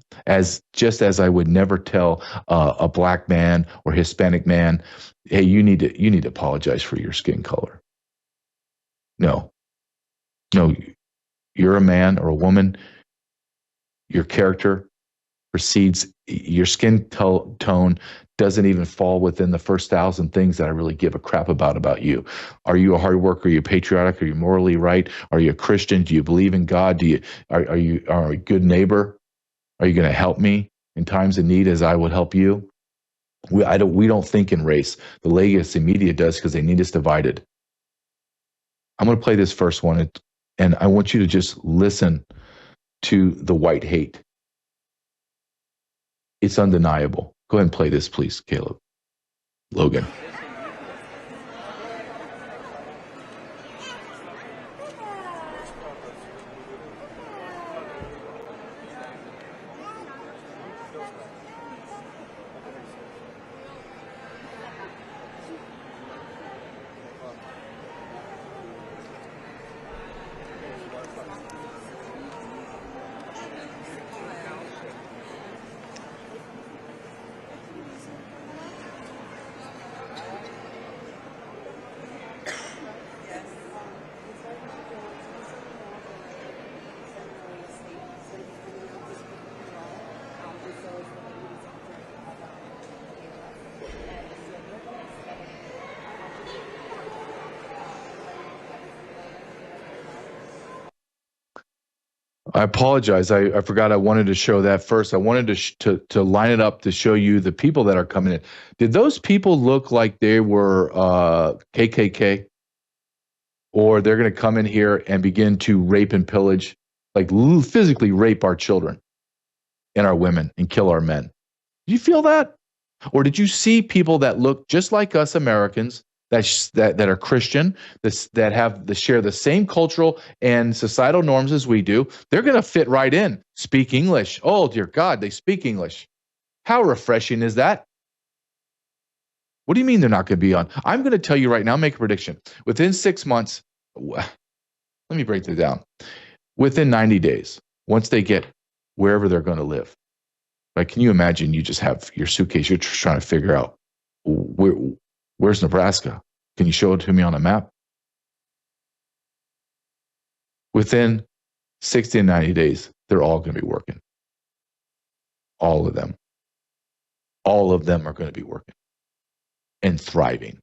Just as I would never tell a black man or Hispanic man, hey, you need to apologize for your skin color. No, you're a man or a woman. Your character precedes your skin tone. Doesn't even fall within the first 1,000 things that I really give a crap about you. Are you a hard worker? Are you patriotic? Are you morally right? Are you a Christian? Do you believe in God? Are you a good neighbor? Are you going to help me in times of need as I would help you? We don't think in race. The legacy media does because they need us divided. I'm going to play this first one, and I want you to just listen to the white hate. It's undeniable. Go ahead and play this, please, Caleb. Logan. I apologize. I forgot I wanted to show that first. I wanted to line it up to show you the people that are coming in. Did those people look like they were KKK? Or they're going to come in here and begin to rape and pillage, like physically rape our children and our women and kill our men? Did you feel that? Or did you see people that look just like us Americans, that are Christian, that share the same cultural and societal norms as we do? They're going to fit right in. Speak English. Oh, dear God, they speak English. How refreshing is that? What do you mean they're not going to be on? I'm going to tell you right now, make a prediction. Within 6 months, let me break this down. Within 90 days, once they get wherever they're going to live, like, can you imagine you just have your suitcase, you're just trying to figure out where's Nebraska? Can you show it to me on a map? Within 60 and 90 days, they're all going to be working. All of them. All of them are going to be working and thriving.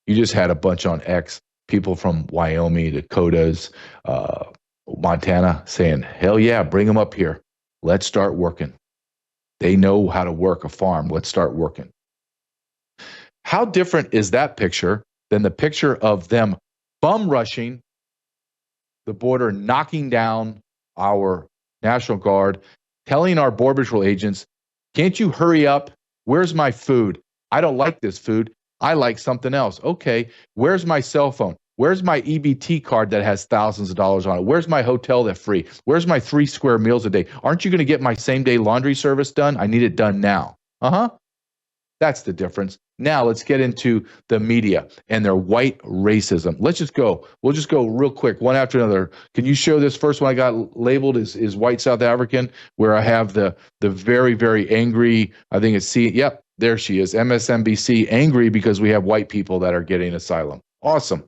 You just had a bunch on X, people from Wyoming, Dakotas, Montana saying, hell yeah, bring them up here. Let's start working. They know how to work a farm. Let's start working. How different is that picture than the picture of them bum rushing the border, knocking down our National Guard, telling our Border Patrol agents, can't you hurry up? Where's my food? I don't like this food. I like something else. Okay, where's my cell phone? Where's my EBT card that has thousands of dollars on it? Where's my hotel that's free? Where's my 3 square meals a day? Aren't you going to get my same-day laundry service done? I need it done now. That's the difference. Now let's get into the media and their white racism. Let's just go. We'll just go real quick, one after another. Can you show this first one I got labeled is white South African, where I have the very, very angry, I think it's yep, there she is, MSNBC, angry because we have white people that are getting asylum. Awesome.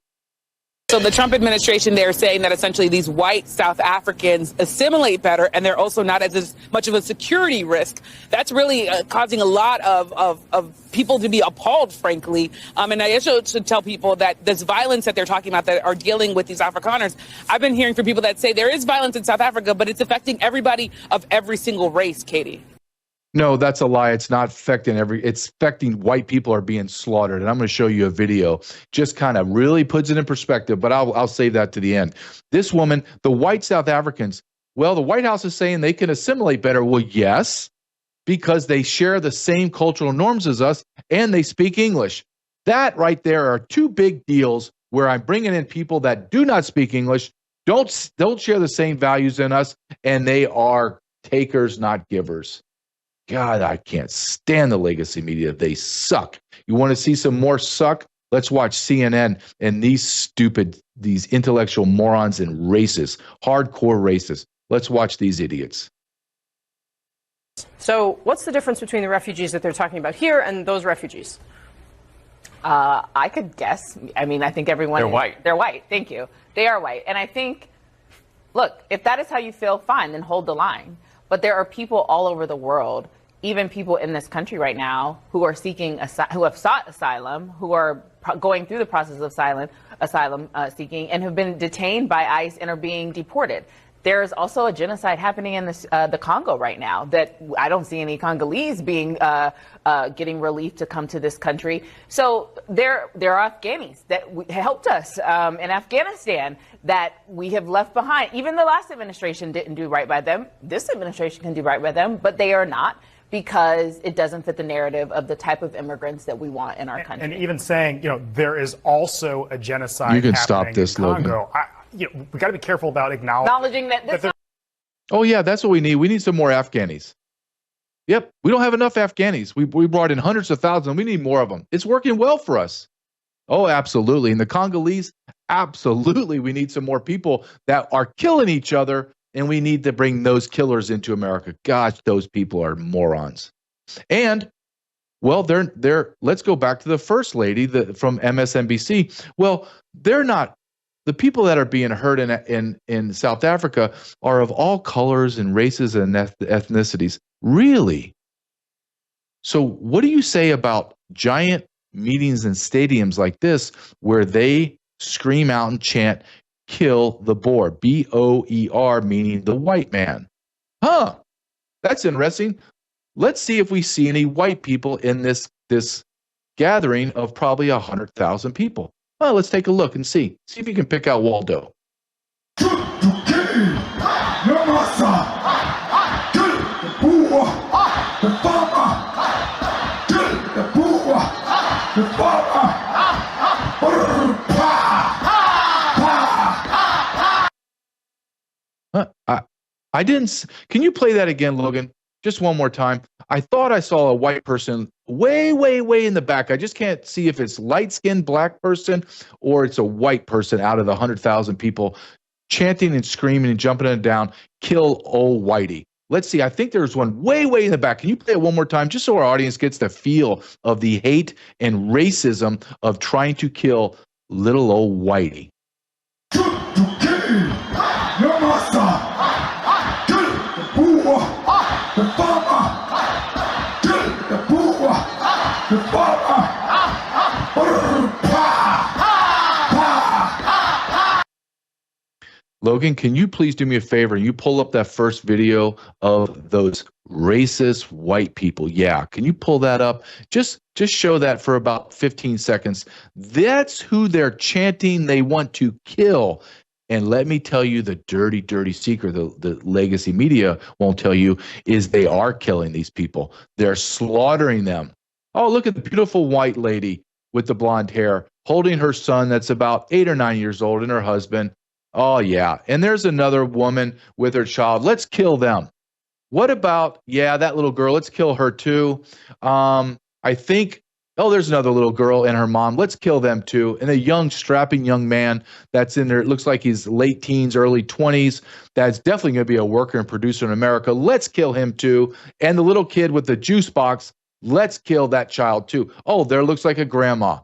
So the Trump administration, they're saying that essentially these white South Africans assimilate better, and they're also not as much of a security risk. That's really causing a lot of people to be appalled, frankly. And I also should tell people that this violence that they're talking about that are dealing with these Afrikaners, I've been hearing from people that say there is violence in South Africa, but it's affecting everybody of every single race, Katie. No, that's a lie. It's not affecting it's affecting white people are being slaughtered. And I'm going to show you a video, just kind of really puts it in perspective, but I'll save that to the end. This woman, the white South Africans, well, the White House is saying they can assimilate better. Well, yes, because they share the same cultural norms as us and they speak English. That right there are 2 big deals where I'm bringing in people that do not speak English, don't share the same values in us, and they are takers, not givers. God, I can't stand the legacy media. They suck. You want to see some more suck? Let's watch CNN and these intellectual morons and racists, hardcore racists. Let's watch these idiots. So what's the difference between the refugees that they're talking about here and those refugees? I could guess. I mean, I think everyone... They're white. They're white. Thank you. They are white. And I think, look, if that is how you feel, fine, then hold the line. But there are people all over the world, even people in this country right now, who are seeking, who have sought asylum, who are going through the process of asylum seeking, and have been detained by ICE and are being deported. There's also a genocide happening in the Congo right now that I don't see any Congolese being getting relief to come to this country. So there are Afghanis that helped us in Afghanistan that we have left behind. Even the last administration didn't do right by them. This administration can do right by them, but they are not, because it doesn't fit the narrative of the type of immigrants that we want in our country. And even saying, there is also a genocide you can happening stop this, in Congo. Logan. We got to be careful about acknowledging that oh, yeah, that's what we need. We need some more Afghanis. Yep, we don't have enough Afghanis. We brought in hundreds of thousands. We need more of them. It's working well for us. Oh, absolutely. And the Congolese, absolutely. We need some more people that are killing each other, and we need to bring those killers into America. Gosh, those people are morons. And, well, let's go back to the first lady from MSNBC. Well, they're not. The people that are being hurt in South Africa are of all colors and races and ethnicities. Really? So what do you say about giant meetings and stadiums like this where they scream out and chant, kill the Boer, B-O-E-R, meaning the white man? Huh, that's interesting. Let's see if we see any white people in this gathering of probably 100,000 people. Well, let's take a look and see. See if you can pick out Waldo. I didn't. Can you play that again, Logan? Just one more time. I thought I saw a white person way, way, way in the back. I just can't see if it's light-skinned black person or it's a white person out of the 100,000 people chanting and screaming and jumping up and down, kill old whitey. Let's see. I think there's one way, way in the back. Can you play it one more time just so our audience gets the feel of the hate and racism of trying to kill little old whitey? Logan, can you please do me a favor? You pull up that first video of those racist white people. Yeah, can you pull that up? Just show that for about 15 seconds. That's who they're chanting they want to kill. And let me tell you the dirty, dirty secret the legacy media won't tell you is they are killing these people. They're slaughtering them. Oh, look at the beautiful white lady with the blonde hair holding her son that's about 8 or 9 years old and her husband. Oh, yeah. And there's another woman with her child. Let's kill them. What about, yeah, that little girl. Let's kill her too. I think, oh, there's another little girl and her mom. Let's kill them too. And a young, strapping young man that's in there. It looks like he's late teens, early 20s. That's definitely going to be a worker and producer in America. Let's kill him too. And the little kid with the juice box. Let's kill that child too. Oh, there looks like a grandma.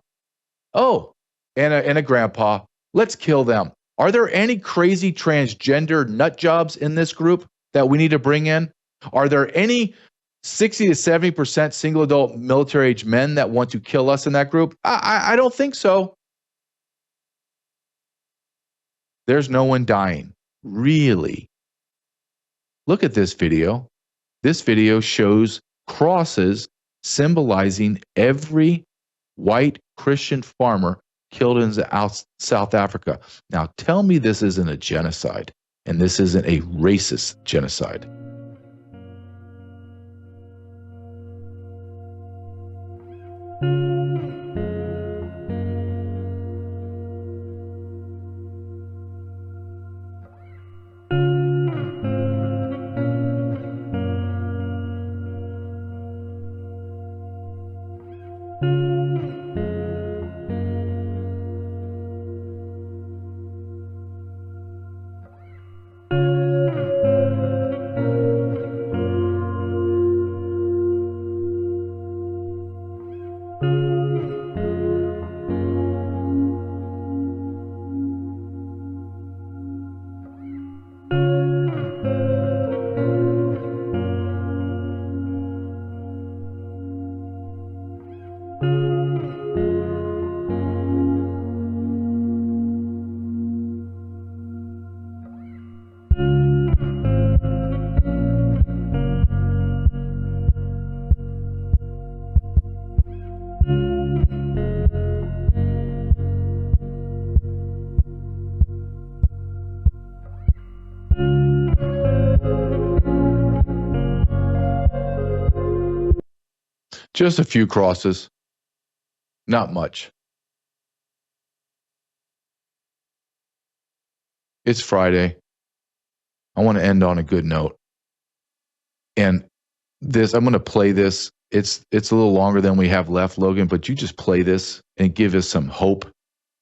Oh, and a grandpa. Let's kill them. Are there any crazy transgender nut jobs in this group that we need to bring in? Are there any 60 to 70% single adult military age men that want to kill us in that group? I don't think so. There's no one dying. Really? Look at this video. This video shows crosses symbolizing every white Christian farmer killed in South Africa. Now tell me this isn't a genocide and this isn't a racist genocide. Just a few crosses. Not much. It's Friday. I want to end on a good note. And this, I'm going to play this. It's a little longer than we have left, Logan, but you just play this and give us some hope,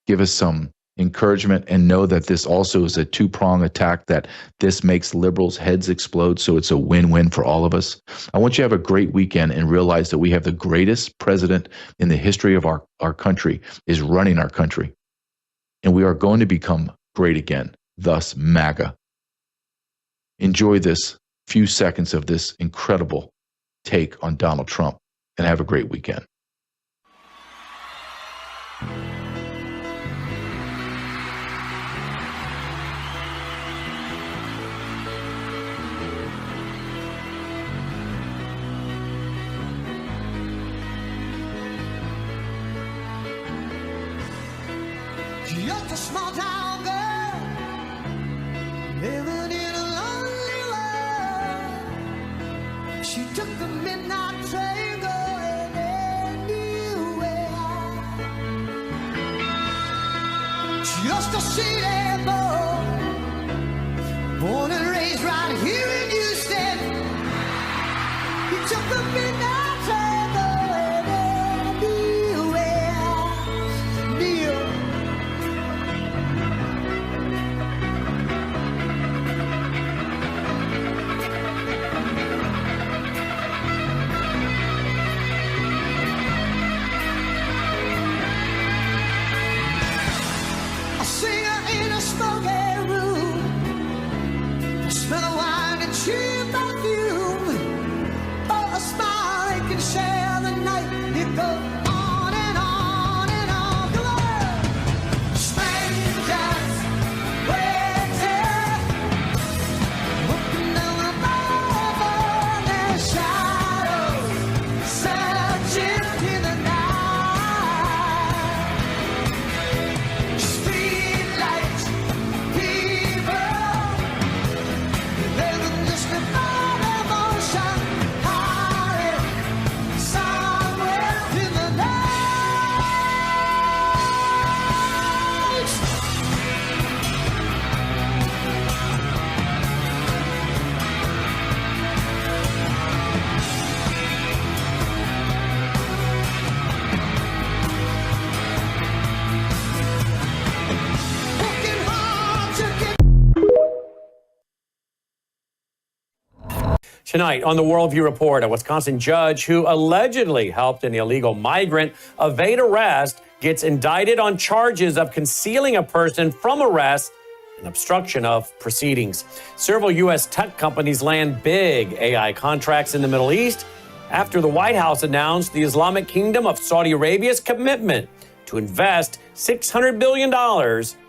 give us some encouragement, and know that this also is a two-prong attack, that this makes liberals' heads explode, so it's a win-win for all of us. I want you to have a great weekend and realize that we have the greatest president in the history of our country is running our country. And we are going to become great again, thus MAGA. Enjoy this few seconds of this incredible take on Donald Trump, and have a great weekend. Just a small town girl living in a lonely world. She took the midnight train going anywhere. Just a city boy, born and raised right here in Houston. He took the midnight train going wine and cheap perfume. For a smile, they can share the night. It goes on and on and on. Come on! Strangers waiting, looking down above on their shadows, searching in the night. Streetlights, people, living just about emotion, hiding somewhere in the night. Working hard to get Tonight on the Worldview Report, a Wisconsin judge who allegedly helped an illegal migrant evade arrest gets indicted on charges of concealing a person from arrest and obstruction of proceedings. Several U.S. tech companies land big AI contracts in the Middle East after the White House announced the Islamic Kingdom of Saudi Arabia's commitment to invest $600 billion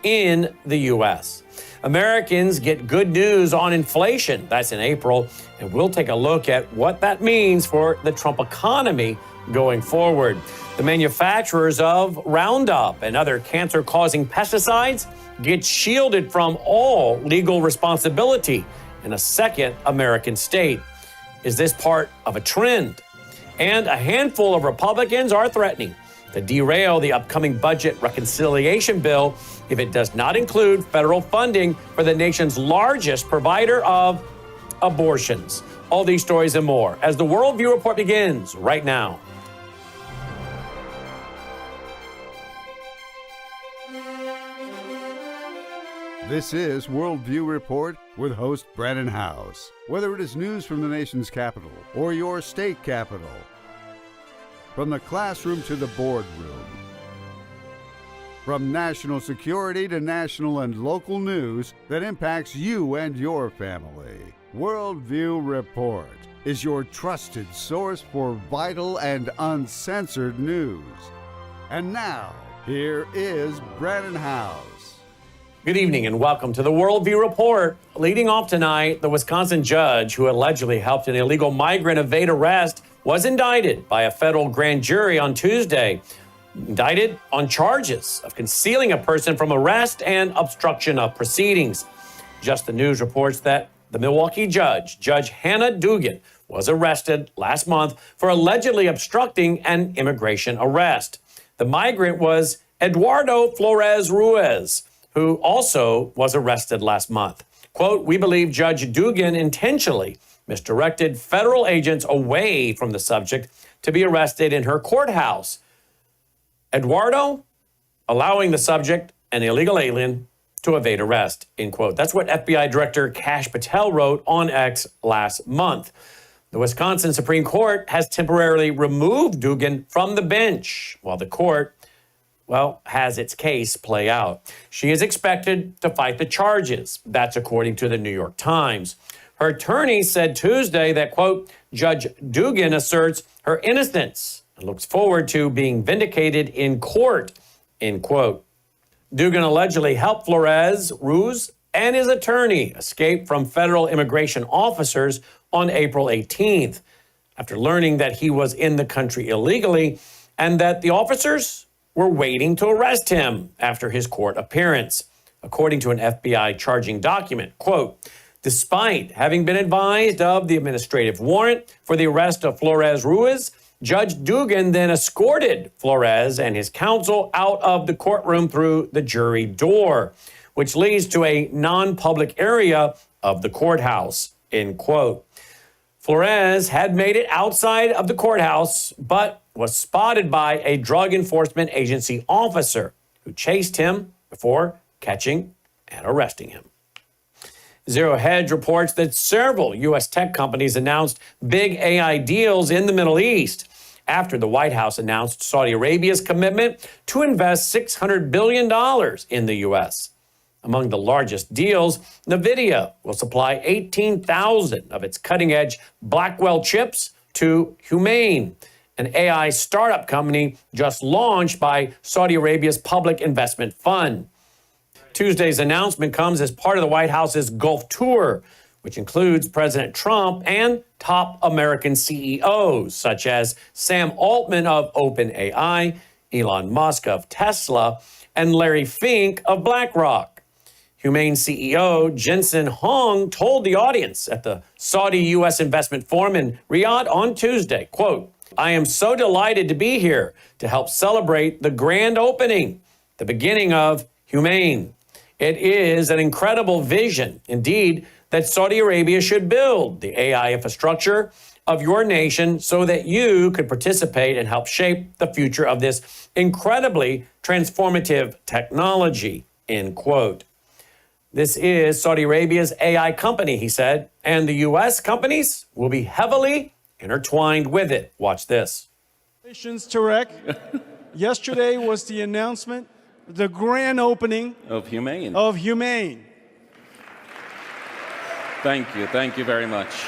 in the U.S. Americans get good news on inflation. That's in April. And we'll take a look at what that means for the Trump economy going forward. The manufacturers of Roundup and other cancer-causing pesticides get shielded from all legal responsibility in a second American state. Is this part of a trend? And a handful of Republicans are threatening to derail the upcoming budget reconciliation bill if it does not include federal funding for the nation's largest provider of abortions. All these stories and more as the Worldview Report begins right now. This is Worldview Report with host Brandon House. Whether it is news from the nation's capital or your state capital, from the classroom to the boardroom, from national security to national and local news that impacts you and your family, Worldview Report is your trusted source for vital and uncensored news. And now, here is Brandon House. Good evening and welcome to the Worldview Report. Leading off tonight, the Wisconsin judge who allegedly helped an illegal migrant evade arrest was indicted by a federal grand jury on Tuesday. Indicted on charges of concealing a person from arrest and obstruction of proceedings. Just the News reports that the Milwaukee judge, Judge Hannah Dugan, was arrested last month for allegedly obstructing an immigration arrest. The migrant was Eduardo Flores Ruiz, who also was arrested last month. Quote, "We believe Judge Dugan intentionally misdirected federal agents away from the subject to be arrested in her courthouse. Eduardo allowing the subject, an illegal alien, to evade arrest," end quote. That's what FBI Director Kash Patel wrote on X last month. The Wisconsin Supreme Court has temporarily removed Dugan from the bench while the court, has its case play out. She is expected to fight the charges. That's according to the New York Times. Her attorney said Tuesday that, quote, "Judge Dugan asserts her innocence and looks forward to being vindicated in court," end quote. Dugan allegedly helped Flores Ruiz and his attorney escape from federal immigration officers on April 18th after learning that he was in the country illegally and that the officers were waiting to arrest him after his court appearance. According to an FBI charging document, quote, "Despite having been advised of the administrative warrant for the arrest of Flores Ruiz, Judge Dugan then escorted Flores and his counsel out of the courtroom through the jury door, which leads to a non-public area of the courthouse," end quote. Flores had made it outside of the courthouse, but was spotted by a drug enforcement agency officer who chased him before catching and arresting him. Zero Hedge reports that several U.S. tech companies announced big AI deals in the Middle East after the White House announced Saudi Arabia's commitment to invest $600 billion in the U.S. Among the largest deals, NVIDIA will supply 18,000 of its cutting-edge Blackwell chips to Humane, an AI startup company just launched by Saudi Arabia's Public Investment Fund. Tuesday's announcement comes as part of the White House's Gulf tour, which includes President Trump and top American CEOs, such as Sam Altman of OpenAI, Elon Musk of Tesla, and Larry Fink of BlackRock. Humane CEO Jensen Huang told the audience at the Saudi U.S. Investment Forum in Riyadh on Tuesday, quote, "I am so delighted to be here to help celebrate the grand opening, the beginning of Humane. It is an incredible vision, indeed, that Saudi Arabia should build the AI infrastructure of your nation so that you could participate and help shape the future of this incredibly transformative technology," end quote. This is Saudi Arabia's AI company, he said, and the U.S. companies will be heavily intertwined with it. Watch this. Congratulations, Tarek. Yesterday was the announcement, the grand opening of Humane. Thank you very much.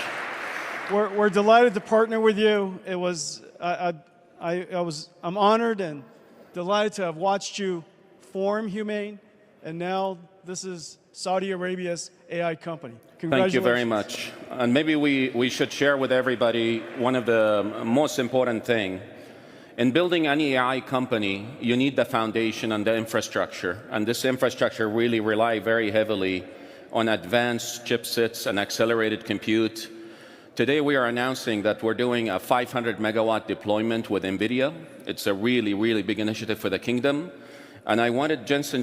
We're delighted to partner with you. It was I'm honored and delighted to have watched you form Humane, and now this is Saudi Arabia's AI company. Thank you very much. And maybe we should share with everybody one of the most important things. In building any AI company, you need the foundation and the infrastructure. And this infrastructure really relies very heavily on advanced chipsets and accelerated compute. Today, we are announcing that we're doing a 500 megawatt deployment with NVIDIA. It's a really, really big initiative for the kingdom. And I wanted Jensen